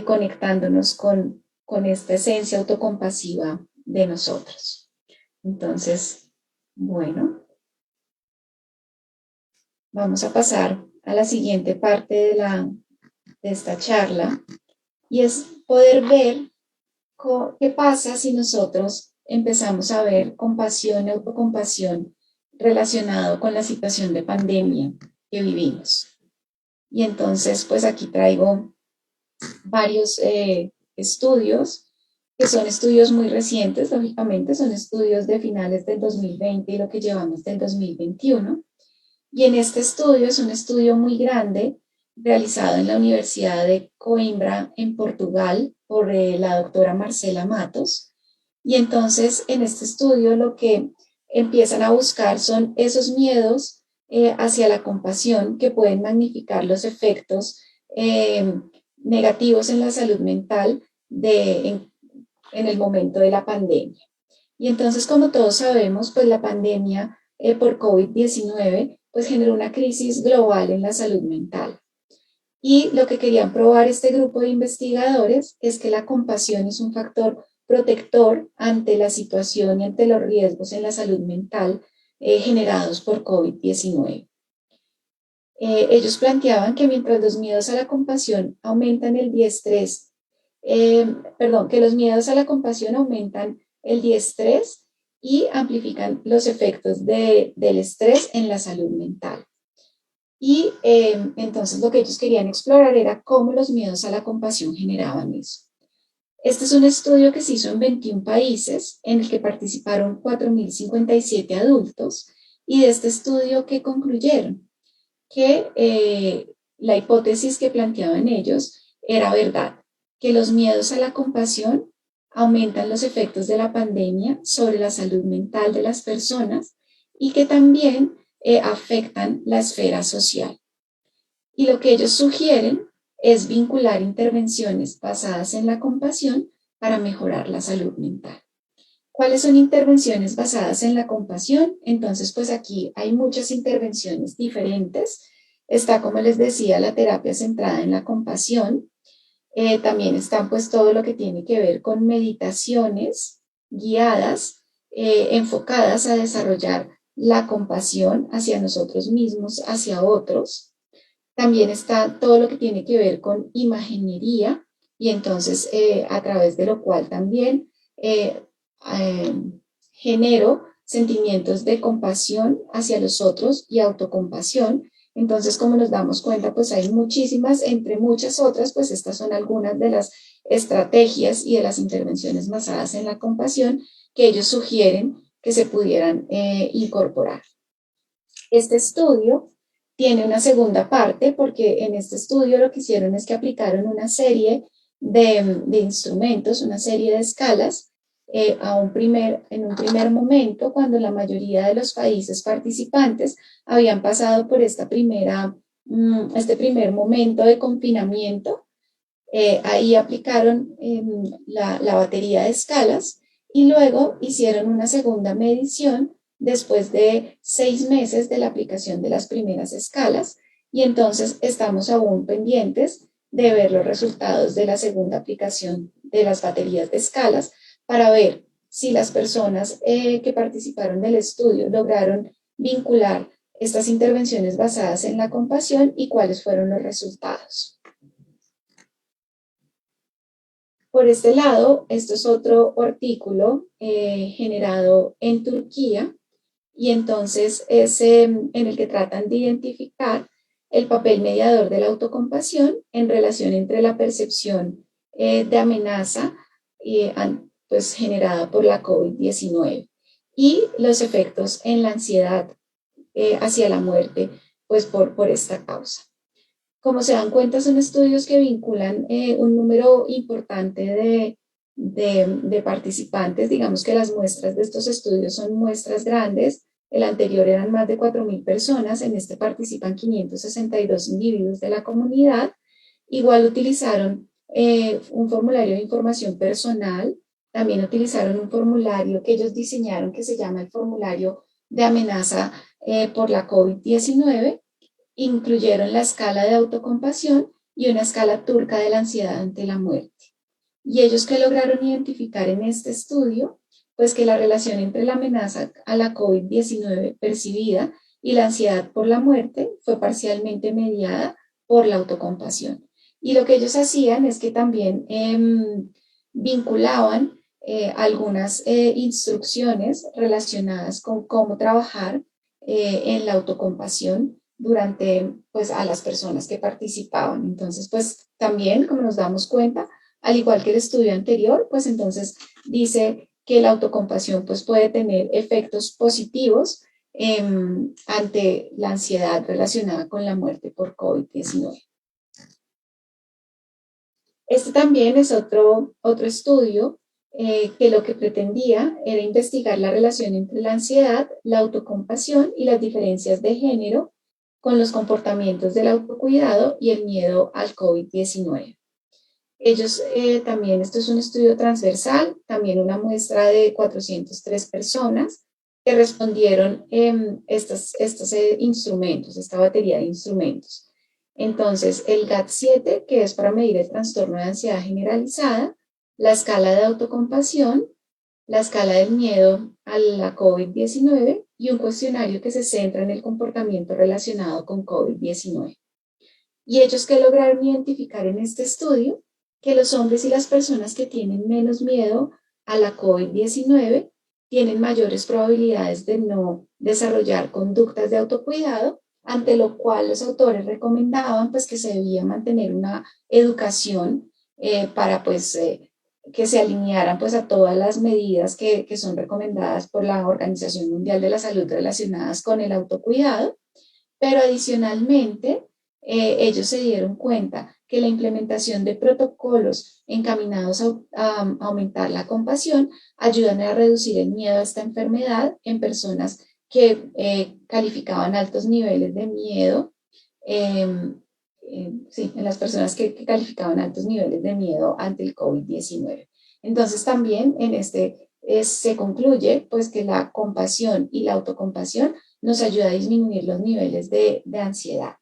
conectándonos con esta esencia autocompasiva de nosotros. Entonces, bueno, vamos a pasar a la siguiente parte de esta charla y es poder ver qué pasa si nosotros empezamos a ver compasión y autocompasión relacionado con la situación de pandemia que vivimos. Y entonces, pues aquí traigo varios estudios, que son estudios muy recientes, lógicamente, son estudios de finales del 2020 y lo que llevamos del 2021. Y en este estudio, es un estudio muy grande, realizado en la Universidad de Coimbra, en Portugal, por la doctora Marcela Matos. Y entonces, en este estudio, lo que empiezan a buscar son esos miedos hacia la compasión que pueden magnificar los efectos negativos en la salud mental en el momento de la pandemia. Y entonces, como todos sabemos, pues la pandemia por COVID-19 pues generó una crisis global en la salud mental. Y lo que querían probar este grupo de investigadores es que la compasión es un factor protector ante la situación y ante los riesgos en la salud mental generados por COVID-19. Ellos planteaban que mientras los miedos a la compasión aumentan el diestrés, que los miedos a la compasión aumentan el diestrés y amplifican los efectos del estrés en la salud mental. Y entonces lo que ellos querían explorar era cómo los miedos a la compasión generaban eso. Este es un estudio que se hizo en 21 países, en el que participaron 4.057 adultos, y de este estudio, ¿qué concluyeron? Que la hipótesis que planteaban ellos era verdad, que los miedos a la compasión aumentan los efectos de la pandemia sobre la salud mental de las personas y que también afectan la esfera social. Y lo que ellos sugieren es vincular intervenciones basadas en la compasión para mejorar la salud mental. ¿Cuáles son intervenciones basadas en la compasión? Entonces, pues aquí hay muchas intervenciones diferentes. Está, como les decía, la terapia centrada en la compasión. También están pues todo lo que tiene que ver con meditaciones guiadas, enfocadas a desarrollar la compasión hacia nosotros mismos, hacia otros. También está todo lo que tiene que ver con imaginería y entonces a través de lo cual también genero sentimientos de compasión hacia los otros y autocompasión. Entonces, como nos damos cuenta, pues hay muchísimas, entre muchas otras, pues estas son algunas de las estrategias y de las intervenciones basadas en la compasión que ellos sugieren que se pudieran incorporar. Este estudio tiene una segunda parte porque en este estudio lo que hicieron es que aplicaron una serie de instrumentos, una serie de escalas en un primer momento, cuando la mayoría de los países participantes habían pasado por este primer momento de confinamiento. Ahí aplicaron la batería de escalas y luego hicieron una segunda medición después de 6 meses de la aplicación de las primeras escalas, y entonces estamos aún pendientes de ver los resultados de la segunda aplicación de las baterías de escalas para ver si las personas que participaron del estudio lograron vincular estas intervenciones basadas en la compasión y cuáles fueron los resultados. Por este lado, esto es otro artículo generado en Turquía, y entonces es en el que tratan de identificar el papel mediador de la autocompasión en relación entre la percepción de amenaza pues, generada por la COVID-19 y los efectos en la ansiedad hacia la muerte pues por esta causa. Como se dan cuenta, son estudios que vinculan un número importante de participantes. Digamos que las muestras de estos estudios son muestras grandes. El anterior eran más de 4.000 personas, en este participan 562 individuos de la comunidad. Igual utilizaron un formulario de información personal, también utilizaron un formulario que ellos diseñaron que se llama el formulario de amenaza por la COVID-19, incluyeron la escala de autocompasión y una escala turca de la ansiedad ante la muerte. Y ellos que lograron identificar en este estudio, pues que la relación entre la amenaza a la COVID-19 percibida y la ansiedad por la muerte fue parcialmente mediada por la autocompasión. Y lo que ellos hacían es que también vinculaban algunas instrucciones relacionadas con cómo trabajar en la autocompasión durante, pues, a las personas que participaban. Entonces, pues, también, como nos damos cuenta, al igual que el estudio anterior, pues, entonces dice que la autocompasión, pues, puede tener efectos positivos ante la ansiedad relacionada con la muerte por COVID-19. Este también es otro estudio que lo que pretendía era investigar la relación entre la ansiedad, la autocompasión y las diferencias de género con los comportamientos del autocuidado y el miedo al COVID-19. Ellos también, esto es un estudio transversal, también una muestra de 403 personas que respondieron estos instrumentos, esta batería de instrumentos. Entonces, el GAT-7, que es para medir el trastorno de ansiedad generalizada, la escala de autocompasión, la escala del miedo a la COVID-19 y un cuestionario que se centra en el comportamiento relacionado con COVID-19. Y ellos que lograron identificar en este estudio que los hombres y las personas que tienen menos miedo a la COVID-19 tienen mayores probabilidades de no desarrollar conductas de autocuidado, ante lo cual los autores recomendaban pues que se debía mantener una educación para pues que se alinearan pues a todas las medidas que son recomendadas por la Organización Mundial de la Salud relacionadas con el autocuidado, pero adicionalmente ellos se dieron cuenta que la implementación de protocolos encaminados a aumentar la compasión ayudan a reducir el miedo a esta enfermedad en personas que calificaban altos niveles de miedo, sí, en las personas que calificaban altos niveles de miedo ante el COVID-19. Entonces también en este se concluye pues que la compasión y la autocompasión nos ayuda a disminuir los niveles de ansiedad.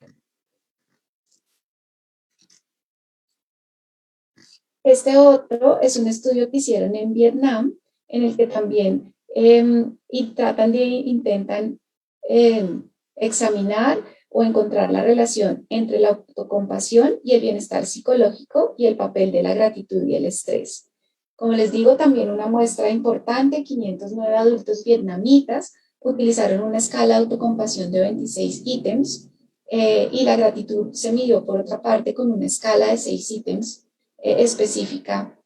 Este otro es un estudio que hicieron en Vietnam, en el que también intentan examinar o encontrar la relación entre la autocompasión y el bienestar psicológico y el papel de la gratitud y el estrés. Como les digo, también una muestra importante, 509 adultos vietnamitas utilizaron una escala de autocompasión de 26 ítems y la gratitud se midió por otra parte con una escala de 6 ítems específica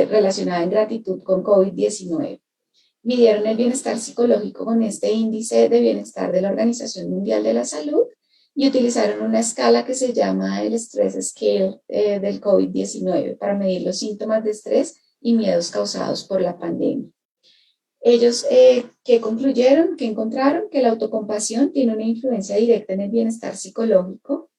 relacionada en gratitud con COVID-19. Midieron el bienestar psicológico con este índice de bienestar de la Organización Mundial de la Salud y utilizaron una escala que se llama el Stress Scale del COVID-19 para medir los síntomas de estrés y miedos causados por la pandemia. Ellos que concluyeron, que encontraron que la autocompasión tiene una influencia directa en el bienestar psicológico,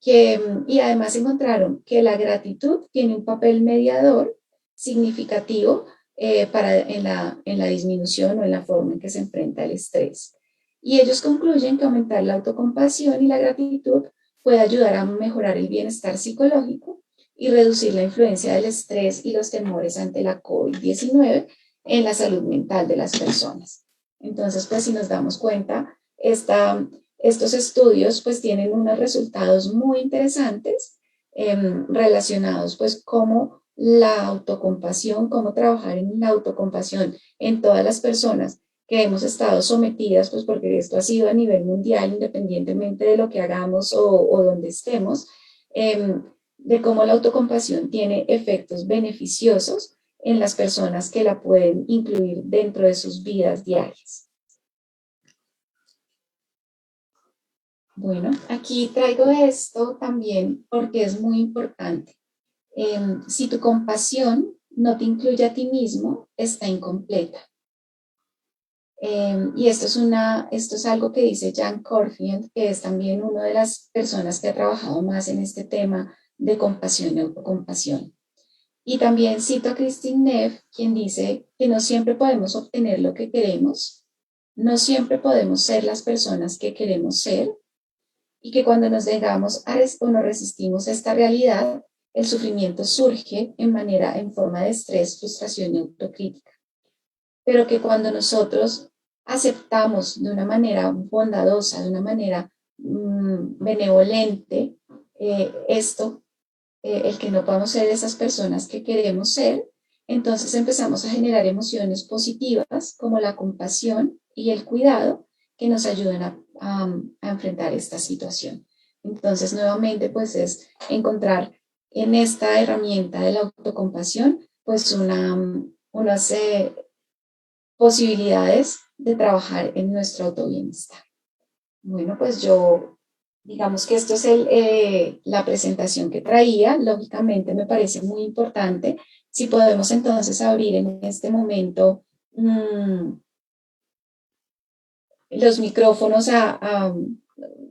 y además encontraron que la gratitud tiene un papel mediador significativo en la disminución o en la forma en que se enfrenta el estrés. Y ellos concluyen que aumentar la autocompasión y la gratitud puede ayudar a mejorar el bienestar psicológico y reducir la influencia del estrés y los temores ante la COVID-19 en la salud mental de las personas. Entonces, pues si nos damos cuenta, estos estudios pues tienen unos resultados muy interesantes relacionados pues cómo la autocompasión, cómo trabajar en la autocompasión en todas las personas que hemos estado sometidas, pues porque esto ha sido a nivel mundial, independientemente de lo que hagamos o donde estemos, de cómo la autocompasión tiene efectos beneficiosos en las personas que la pueden incluir dentro de sus vidas diarias. Bueno, aquí traigo esto también porque es muy importante. Si tu compasión no te incluye a ti mismo, está incompleta. Y esto es algo que dice Jan Corfield, que es también una de las personas que ha trabajado más en este tema de compasión y autocompasión. Y también cito a Christine Neff, quien dice que no siempre podemos obtener lo que queremos, no siempre podemos ser las personas que queremos ser, y que cuando nos negamos o nos resistimos a esta realidad, el sufrimiento surge en forma de estrés, frustración y autocrítica. Pero que cuando nosotros aceptamos de una manera bondadosa, de una manera benevolente, el que no podamos ser esas personas que queremos ser, entonces empezamos a generar emociones positivas como la compasión y el cuidado que nos ayudan a enfrentar esta situación. Entonces, nuevamente, pues es encontrar en esta herramienta de la autocompasión, pues unas posibilidades de trabajar en nuestro autobienestar. Bueno, pues digamos que esto es la presentación que traía. Lógicamente me parece muy importante. Si podemos entonces abrir en este momento los micrófonos a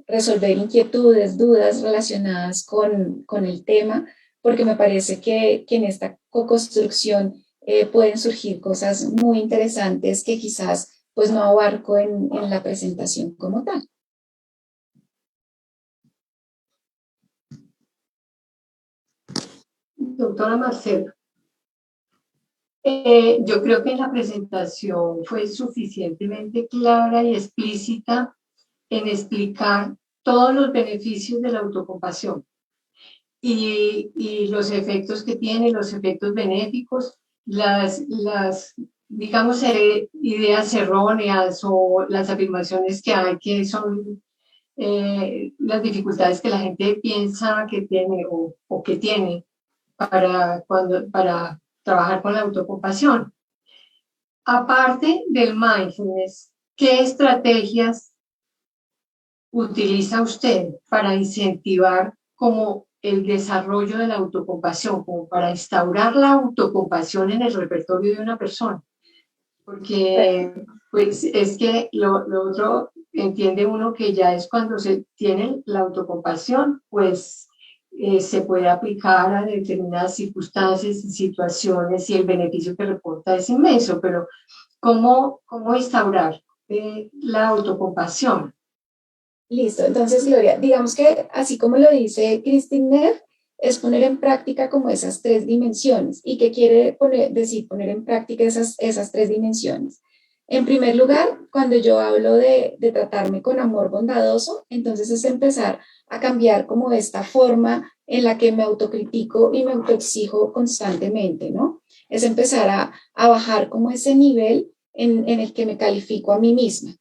resolver inquietudes, dudas relacionadas con el tema, porque me parece que en esta co-construcción pueden surgir cosas muy interesantes que quizás pues no abarco en la presentación como tal. Doctora Marcela, yo creo que la presentación fue suficientemente clara y explícita en explicar todos los beneficios de la autocompasión y los efectos que tiene, los efectos benéficos, digamos, ideas erróneas o las afirmaciones que hay que son las dificultades que la gente piensa que tiene o que tiene para trabajar con la autocompasión. Aparte del mindfulness, ¿qué estrategias utiliza usted para incentivar como el desarrollo de la autocompasión, como para instaurar la autocompasión en el repertorio de una persona? Porque pues es que lo otro entiende uno que ya es cuando se tiene la autocompasión, pues se puede aplicar a determinadas circunstancias y situaciones y el beneficio que reporta es inmenso, pero ¿cómo instaurar la autocompasión? Listo, entonces Gloria, digamos que así como lo dice Christine Neff, es poner en práctica como esas tres dimensiones. ¿Y qué quiere decir poner en práctica esas tres dimensiones? En primer lugar, cuando yo hablo de tratarme con amor bondadoso, entonces es empezar a cambiar como esta forma en la que me autocritico y me autoexijo constantemente, ¿no? Es empezar a bajar como ese nivel en el que me califico a mí misma,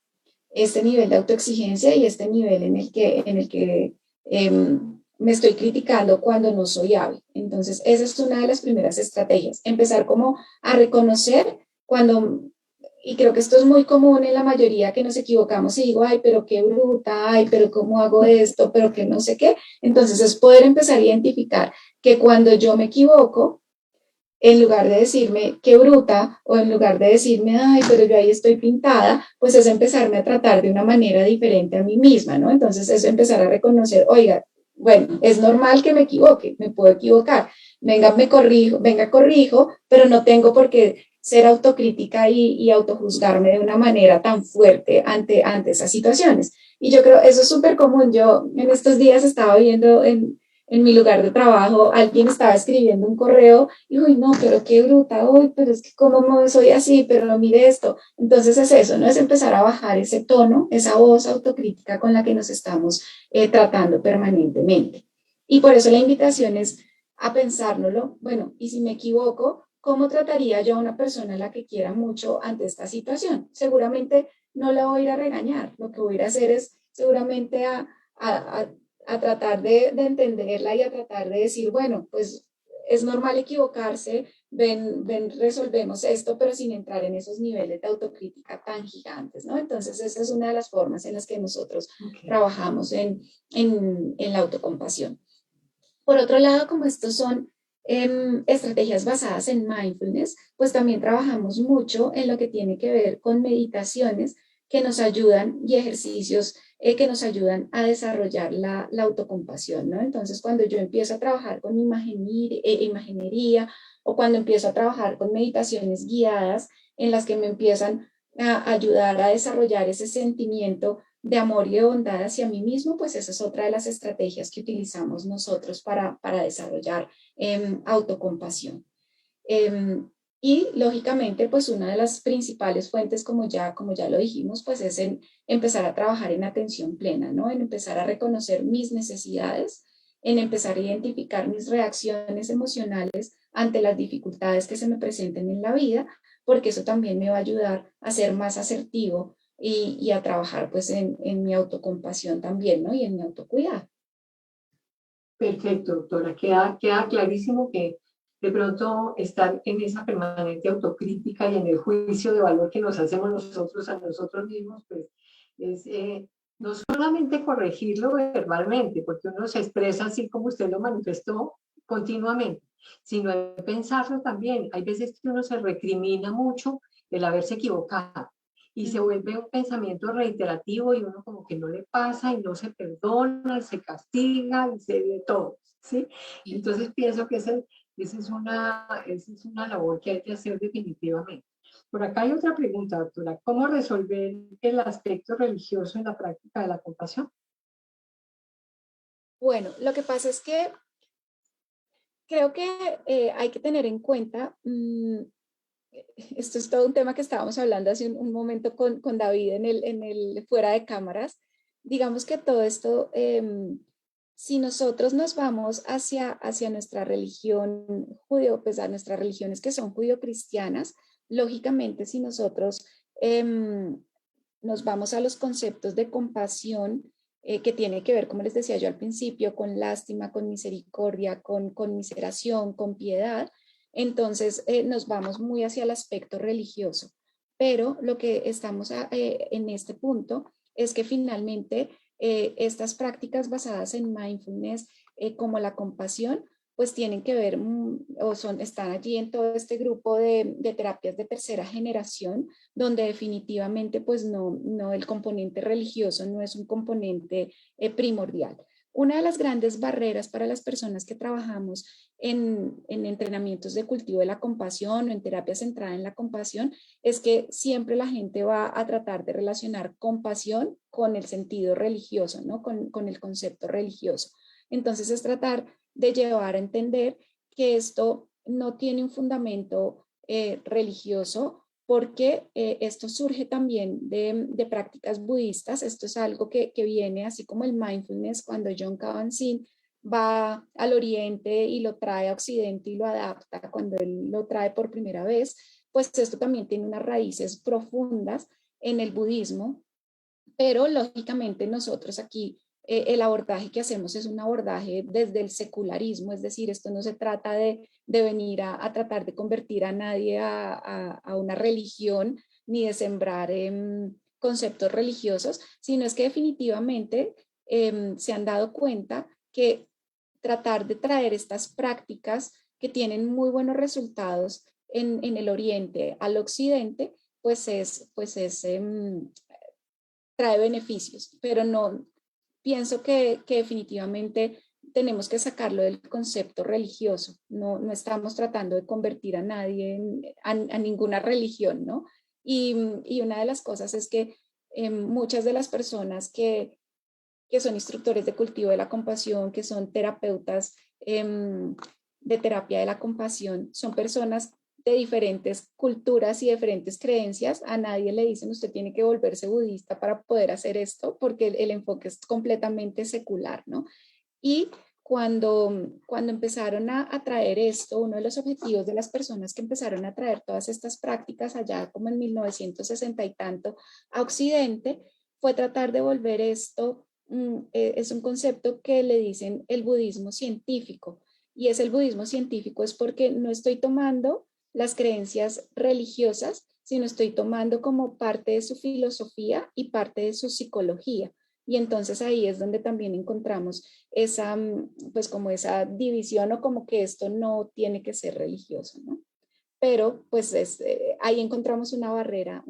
este nivel de autoexigencia y este nivel en el que me estoy criticando cuando no soy hábil. Entonces, esa es una de las primeras estrategias, empezar como a reconocer cuando, y creo que esto es muy común en la mayoría que nos equivocamos y digo, ay, pero qué bruta, ay, pero cómo hago esto, pero que no sé qué. Entonces, es poder empezar a identificar que cuando yo me equivoco, en lugar de decirme qué bruta o en lugar de decirme, ay, pero yo ahí estoy pintada, pues es empezarme a tratar de una manera diferente a mí misma, ¿no? Entonces es empezar a reconocer, oiga, bueno, es normal que me equivoque, me puedo equivocar, venga, corrijo, pero no tengo por qué ser autocrítica y autojuzgarme de una manera tan fuerte ante esas situaciones. Y yo creo, eso es súper común. Yo en estos días estaba viendo en mi lugar de trabajo, alguien estaba escribiendo un correo y, uy, no, pero qué bruta, uy, pero es que cómo no soy así, pero no mire esto. Entonces es eso, ¿no? Es empezar a bajar ese tono, esa voz autocrítica con la que nos estamos tratando permanentemente. Y por eso la invitación es a pensárnoslo, bueno, y si me equivoco, ¿cómo trataría yo a una persona a la que quiera mucho ante esta situación? Seguramente no la voy a ir a regañar, lo que voy a ir a hacer es seguramente a tratar de entenderla y a tratar de decir, bueno, pues es normal equivocarse, ven, resolvemos esto, pero sin entrar en esos niveles de autocrítica tan gigantes, ¿no? Entonces, esa es una de las formas en las que nosotros Okay. trabajamos en la autocompasión. Por otro lado, como estos son estrategias basadas en mindfulness, pues también trabajamos mucho en lo que tiene que ver con meditaciones que nos ayudan y ejercicios que nos ayudan a desarrollar la autocompasión, ¿no? Entonces, cuando yo empiezo a trabajar con imaginería o cuando empiezo a trabajar con meditaciones guiadas en las que me empiezan a ayudar a desarrollar ese sentimiento de amor y de bondad hacia mí mismo, pues esa es otra de las estrategias que utilizamos nosotros para desarrollar autocompasión. Eh, y lógicamente, pues una de las principales fuentes, como ya lo dijimos, pues es en empezar a trabajar en atención plena, ¿no? En empezar a reconocer mis necesidades, en empezar a identificar mis reacciones emocionales ante las dificultades que se me presenten en la vida, porque eso también me va a ayudar a ser más asertivo y a trabajar pues en mi autocompasión también, ¿no? Y en mi autocuidado. Perfecto, doctora. Queda clarísimo que de pronto estar en esa permanente autocrítica y en el juicio de valor que nos hacemos nosotros a nosotros mismos, pues es no solamente corregirlo verbalmente, porque uno se expresa así como usted lo manifestó continuamente, sino pensarlo también. Hay veces que uno se recrimina mucho el haberse equivocado y se vuelve un pensamiento reiterativo y uno como que no le pasa y no se perdona, se castiga y se de todo, ¿sí? Entonces pienso que esa es una labor que hay que hacer definitivamente. Por acá hay otra pregunta, doctora. ¿Cómo resolver el aspecto religioso en la práctica de la compasión? Bueno, lo que pasa es que creo que hay que tener en cuenta, esto es todo un tema que estábamos hablando hace un momento con David en el fuera de cámaras. Digamos que todo esto, si nosotros nos vamos hacia nuestra religión judío, pues a nuestras religiones que son judío-cristianas, lógicamente si nosotros nos vamos a los conceptos de compasión, que tiene que ver, como les decía yo al principio, con lástima, con misericordia, con conmiseración, con piedad, entonces nos vamos muy hacia el aspecto religioso. Pero lo que estamos en este punto es que finalmente estas prácticas basadas en mindfulness, como la compasión, pues tienen que ver están allí en todo este grupo de terapias de tercera generación, donde definitivamente pues no el componente religioso no es un componente primordial. Una de las grandes barreras para las personas que trabajamos en entrenamientos de cultivo de la compasión o en terapia centrada en la compasión es que siempre la gente va a tratar de relacionar compasión con el sentido religioso, ¿no? Con el concepto religioso. Entonces es tratar de llevar a entender que esto no tiene un fundamento religioso, porque esto surge también de prácticas budistas. Esto es algo que viene así como el mindfulness, cuando Jon Kabat-Zinn va al oriente y lo trae a occidente y lo adapta cuando él lo trae por primera vez, pues esto también tiene unas raíces profundas en el budismo, pero lógicamente nosotros aquí el abordaje que hacemos es un abordaje desde el secularismo, es decir, esto no se trata de venir a tratar de convertir a nadie a una religión ni de sembrar conceptos religiosos, sino es que definitivamente se han dado cuenta que tratar de traer estas prácticas que tienen muy buenos resultados en el oriente al occidente, pues trae beneficios, pero no pienso que definitivamente tenemos que sacarlo del concepto religioso. No, no estamos tratando de convertir a nadie, a ninguna religión, ¿no? Y una de las cosas es que muchas de las personas que son instructores de cultivo de la compasión, que son terapeutas de terapia de la compasión, son personas de diferentes culturas y diferentes creencias. A nadie le dicen usted tiene que volverse budista para poder hacer esto, porque el enfoque es completamente secular, ¿no? Y cuando empezaron a traer esto, uno de los objetivos de las personas que empezaron a traer todas estas prácticas allá como en 1960 y tanto a Occidente, fue tratar de volver esto, es un concepto que le dicen el budismo científico. Y es el budismo científico, es porque no estoy tomando las creencias religiosas, sino estoy tomando como parte de su filosofía y parte de su psicología. Y entonces ahí es donde también encontramos esa, pues como esa división o como que esto no tiene que ser religioso, ¿no? Pero pues ahí encontramos una barrera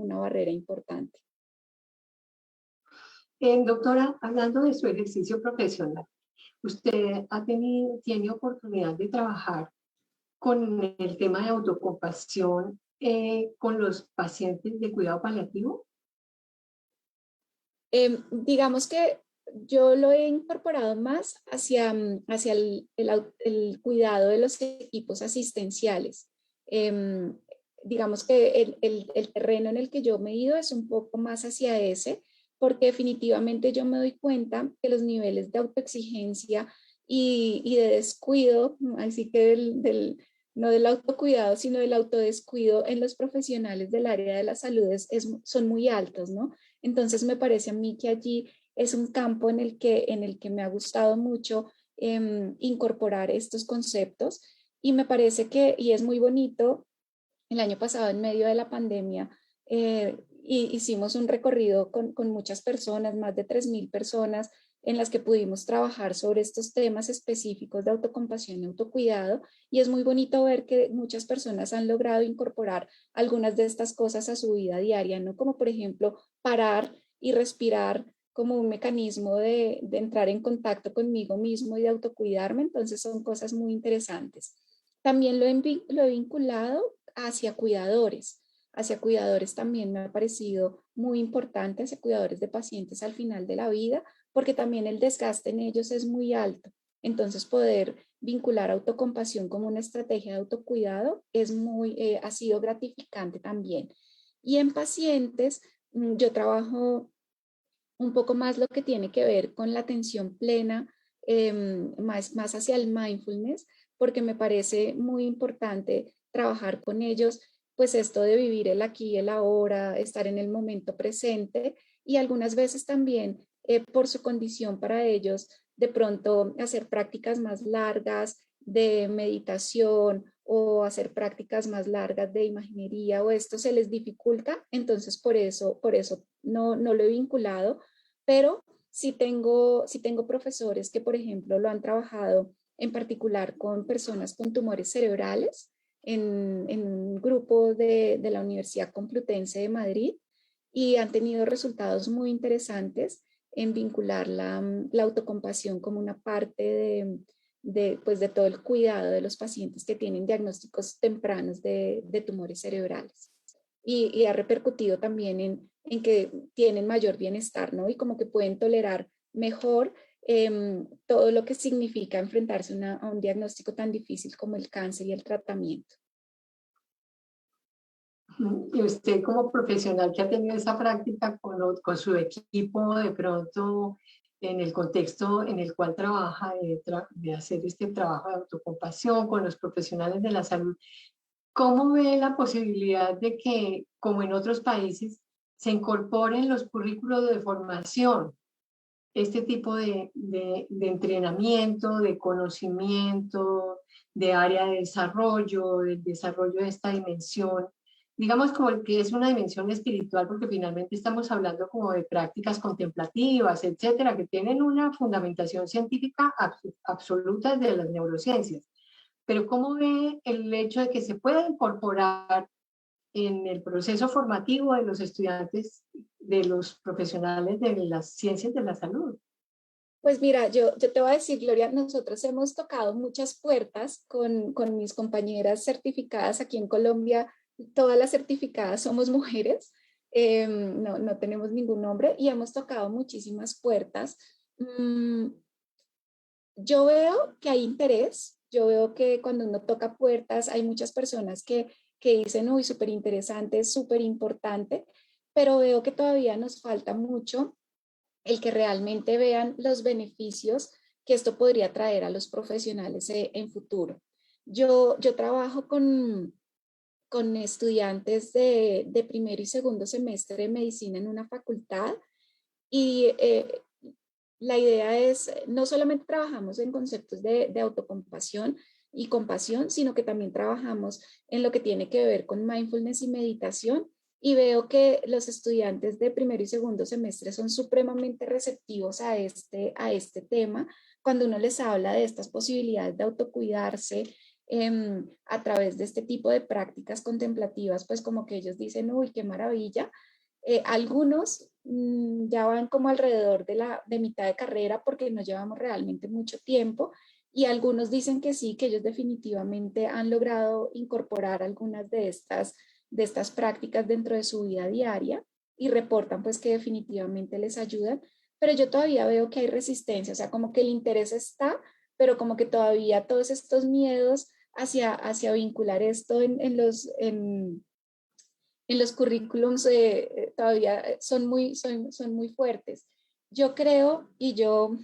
importante. Doctora, hablando de su ejercicio profesional, ¿usted tiene oportunidad de trabajar con el tema de autocompasión con los pacientes de cuidado paliativo? Digamos que yo lo he incorporado más hacia el cuidado de los equipos asistenciales. Em, digamos que el terreno en el que yo me he ido es un poco más hacia ese, porque definitivamente yo me doy cuenta que los niveles de autoexigencia y de descuido, así que no del autocuidado, sino del autodescuido en los profesionales del área de la salud son muy altos, ¿no? Entonces me parece a mí que allí es un campo en el que me ha gustado mucho incorporar estos conceptos y me parece que, y es muy bonito, el año pasado en medio de la pandemia hicimos un recorrido con muchas personas, más de 3.000 personas en las que pudimos trabajar sobre estos temas específicos de autocompasión y autocuidado. Y es muy bonito ver que muchas personas han logrado incorporar algunas de estas cosas a su vida diaria, ¿no? Como por ejemplo parar y respirar como un mecanismo de entrar en contacto conmigo mismo y de autocuidarme. Entonces son cosas muy interesantes. También lo he vinculado hacia cuidadores. Hacia cuidadores también me ha parecido muy importante, hacia cuidadores de pacientes al final de la vida, porque también el desgaste en ellos es muy alto. Entonces, poder vincular autocompasión como una estrategia de autocuidado ha sido gratificante también. Y en pacientes, yo trabajo un poco más lo que tiene que ver con la atención plena, más hacia el mindfulness, porque me parece muy importante trabajar con ellos, pues esto de vivir el aquí y el ahora, estar en el momento presente y algunas veces también por su condición para ellos, de pronto hacer prácticas más largas de meditación o hacer prácticas más largas de imaginería o esto se les dificulta, entonces por eso no lo he vinculado, pero sí tengo profesores que, por ejemplo, lo han trabajado en particular con personas con tumores cerebrales en un grupo de la Universidad Complutense de Madrid y han tenido resultados muy interesantes en vincular la autocompasión como una parte pues de todo el cuidado de los pacientes que tienen diagnósticos tempranos de tumores cerebrales. Y ha repercutido también en que tienen mayor bienestar, ¿no? Y como que pueden tolerar mejor todo lo que significa enfrentarse a un diagnóstico tan difícil como el cáncer y el tratamiento. Y usted como profesional que ha tenido esa práctica con su equipo, de pronto en el contexto en el cual trabaja, de hacer este trabajo de autocompasión con los profesionales de la salud, ¿cómo ve la posibilidad de que, como en otros países, se incorporen los currículos de formación, este tipo de entrenamiento, de conocimiento, de área de desarrollo, del desarrollo de esta dimensión, digamos como que es una dimensión espiritual, porque finalmente estamos hablando como de prácticas contemplativas, etcétera, que tienen una fundamentación científica absoluta de las neurociencias? Pero ¿cómo ve el hecho de que se pueda incorporar en el proceso formativo de los estudiantes, de los profesionales de las ciencias de la salud? Pues mira, yo te voy a decir, Gloria, nosotros hemos tocado muchas puertas con mis compañeras certificadas aquí en Colombia. Todas las certificadas somos mujeres, no, no tenemos ningún hombre y hemos tocado muchísimas puertas. Mm, yo veo que hay interés, yo veo que cuando uno toca puertas hay muchas personas que dicen, uy, súper interesante, súper importante, pero veo que todavía nos falta mucho el que realmente vean los beneficios que esto podría traer a los profesionales en futuro. Yo trabajo con estudiantes de primero y segundo semestre de medicina en una facultad y la idea es, no solamente trabajamos en conceptos de autocompasión y compasión, sino que también trabajamos en lo que tiene que ver con mindfulness y meditación. Y veo que los estudiantes de primero y segundo semestre son supremamente receptivos a este tema. Cuando uno les habla de estas posibilidades de autocuidarse a través de este tipo de prácticas contemplativas, pues como que ellos dicen, uy, qué maravilla. Algunos ya van como alrededor de mitad de carrera porque no llevamos realmente mucho tiempo y algunos dicen que sí, que ellos definitivamente han logrado incorporar algunas de estas prácticas dentro de su vida diaria y reportan pues que definitivamente les ayudan, pero yo todavía veo que hay resistencia, o sea, como que el interés está, pero como que todavía todos estos miedos hacia vincular esto en los currículums todavía son muy fuertes. Yo creo y yo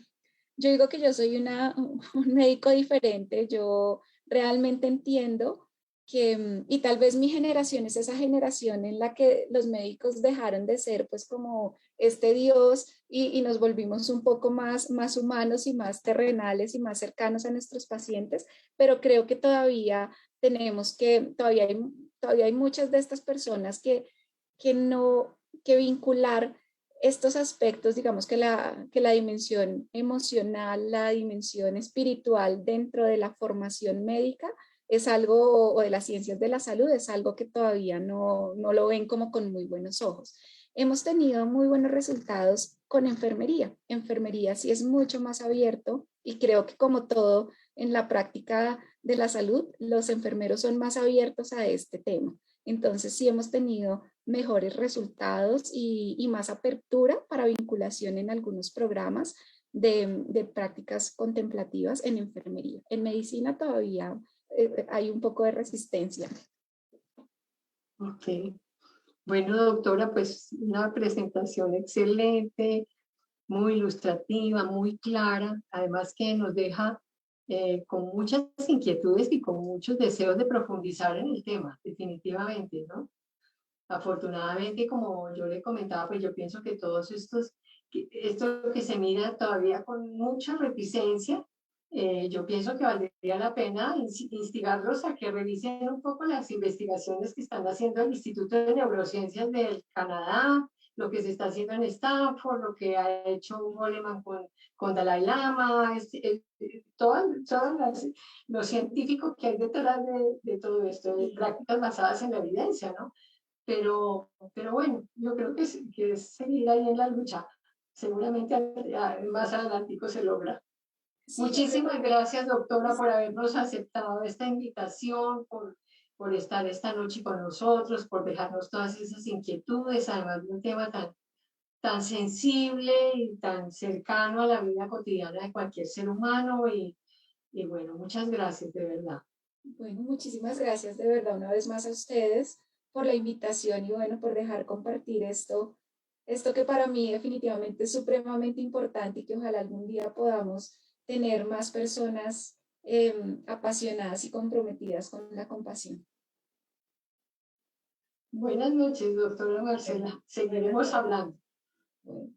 digo que yo soy un médico diferente, yo realmente entiendo que, y tal vez mi generación es esa generación en la que los médicos dejaron de ser pues como este Dios y nos volvimos un poco más humanos y más terrenales y más cercanos a nuestros pacientes, pero creo que todavía hay muchas de estas personas que no, que vincular estos aspectos, digamos que la dimensión emocional, la dimensión espiritual dentro de la formación médica es algo, o de las ciencias de la salud, es algo que todavía no lo ven como con muy buenos ojos. Hemos tenido muy buenos resultados con enfermería. Enfermería sí es mucho más abierto y creo que como todo en la práctica de la salud, los enfermeros son más abiertos a este tema. Entonces sí hemos tenido mejores resultados y más apertura para vinculación en algunos programas de prácticas contemplativas en enfermería. En medicina todavía hay un poco de resistencia. Ok. Bueno, doctora, pues una presentación excelente, muy ilustrativa, muy clara, además que nos deja con muchas inquietudes y con muchos deseos de profundizar en el tema, definitivamente, ¿no? Afortunadamente, como yo le comentaba, pues yo pienso que todos esto que se mira todavía con mucha reticencia, yo pienso que valdría la pena instigarlos a que revisen un poco las investigaciones que están haciendo el Instituto de Neurociencias del Canadá, lo que se está haciendo en Stanford, lo que ha hecho Goleman con Dalai Lama, lo científico que hay detrás de todo esto, de prácticas basadas en la evidencia, ¿no? Pero bueno, yo creo que es seguir ahí en la lucha. Seguramente más adelantico se logra. Sí, yo creo Muchísimas gracias, doctora, que por habernos aceptado esta invitación, por estar esta noche con nosotros, por dejarnos todas esas inquietudes, además de un tema tan sensible y tan cercano a la vida cotidiana de cualquier ser humano. Y bueno, muchas gracias, de verdad. bueno, muchísimas gracias de verdad una vez más a ustedes por la invitación y bueno, por dejar compartir esto que para mí definitivamente es supremamente importante y que ojalá algún día podamos tener más personas apasionadas y comprometidas con la compasión. Buenas noches, doctora Marcela. Seguiremos hablando. Bueno.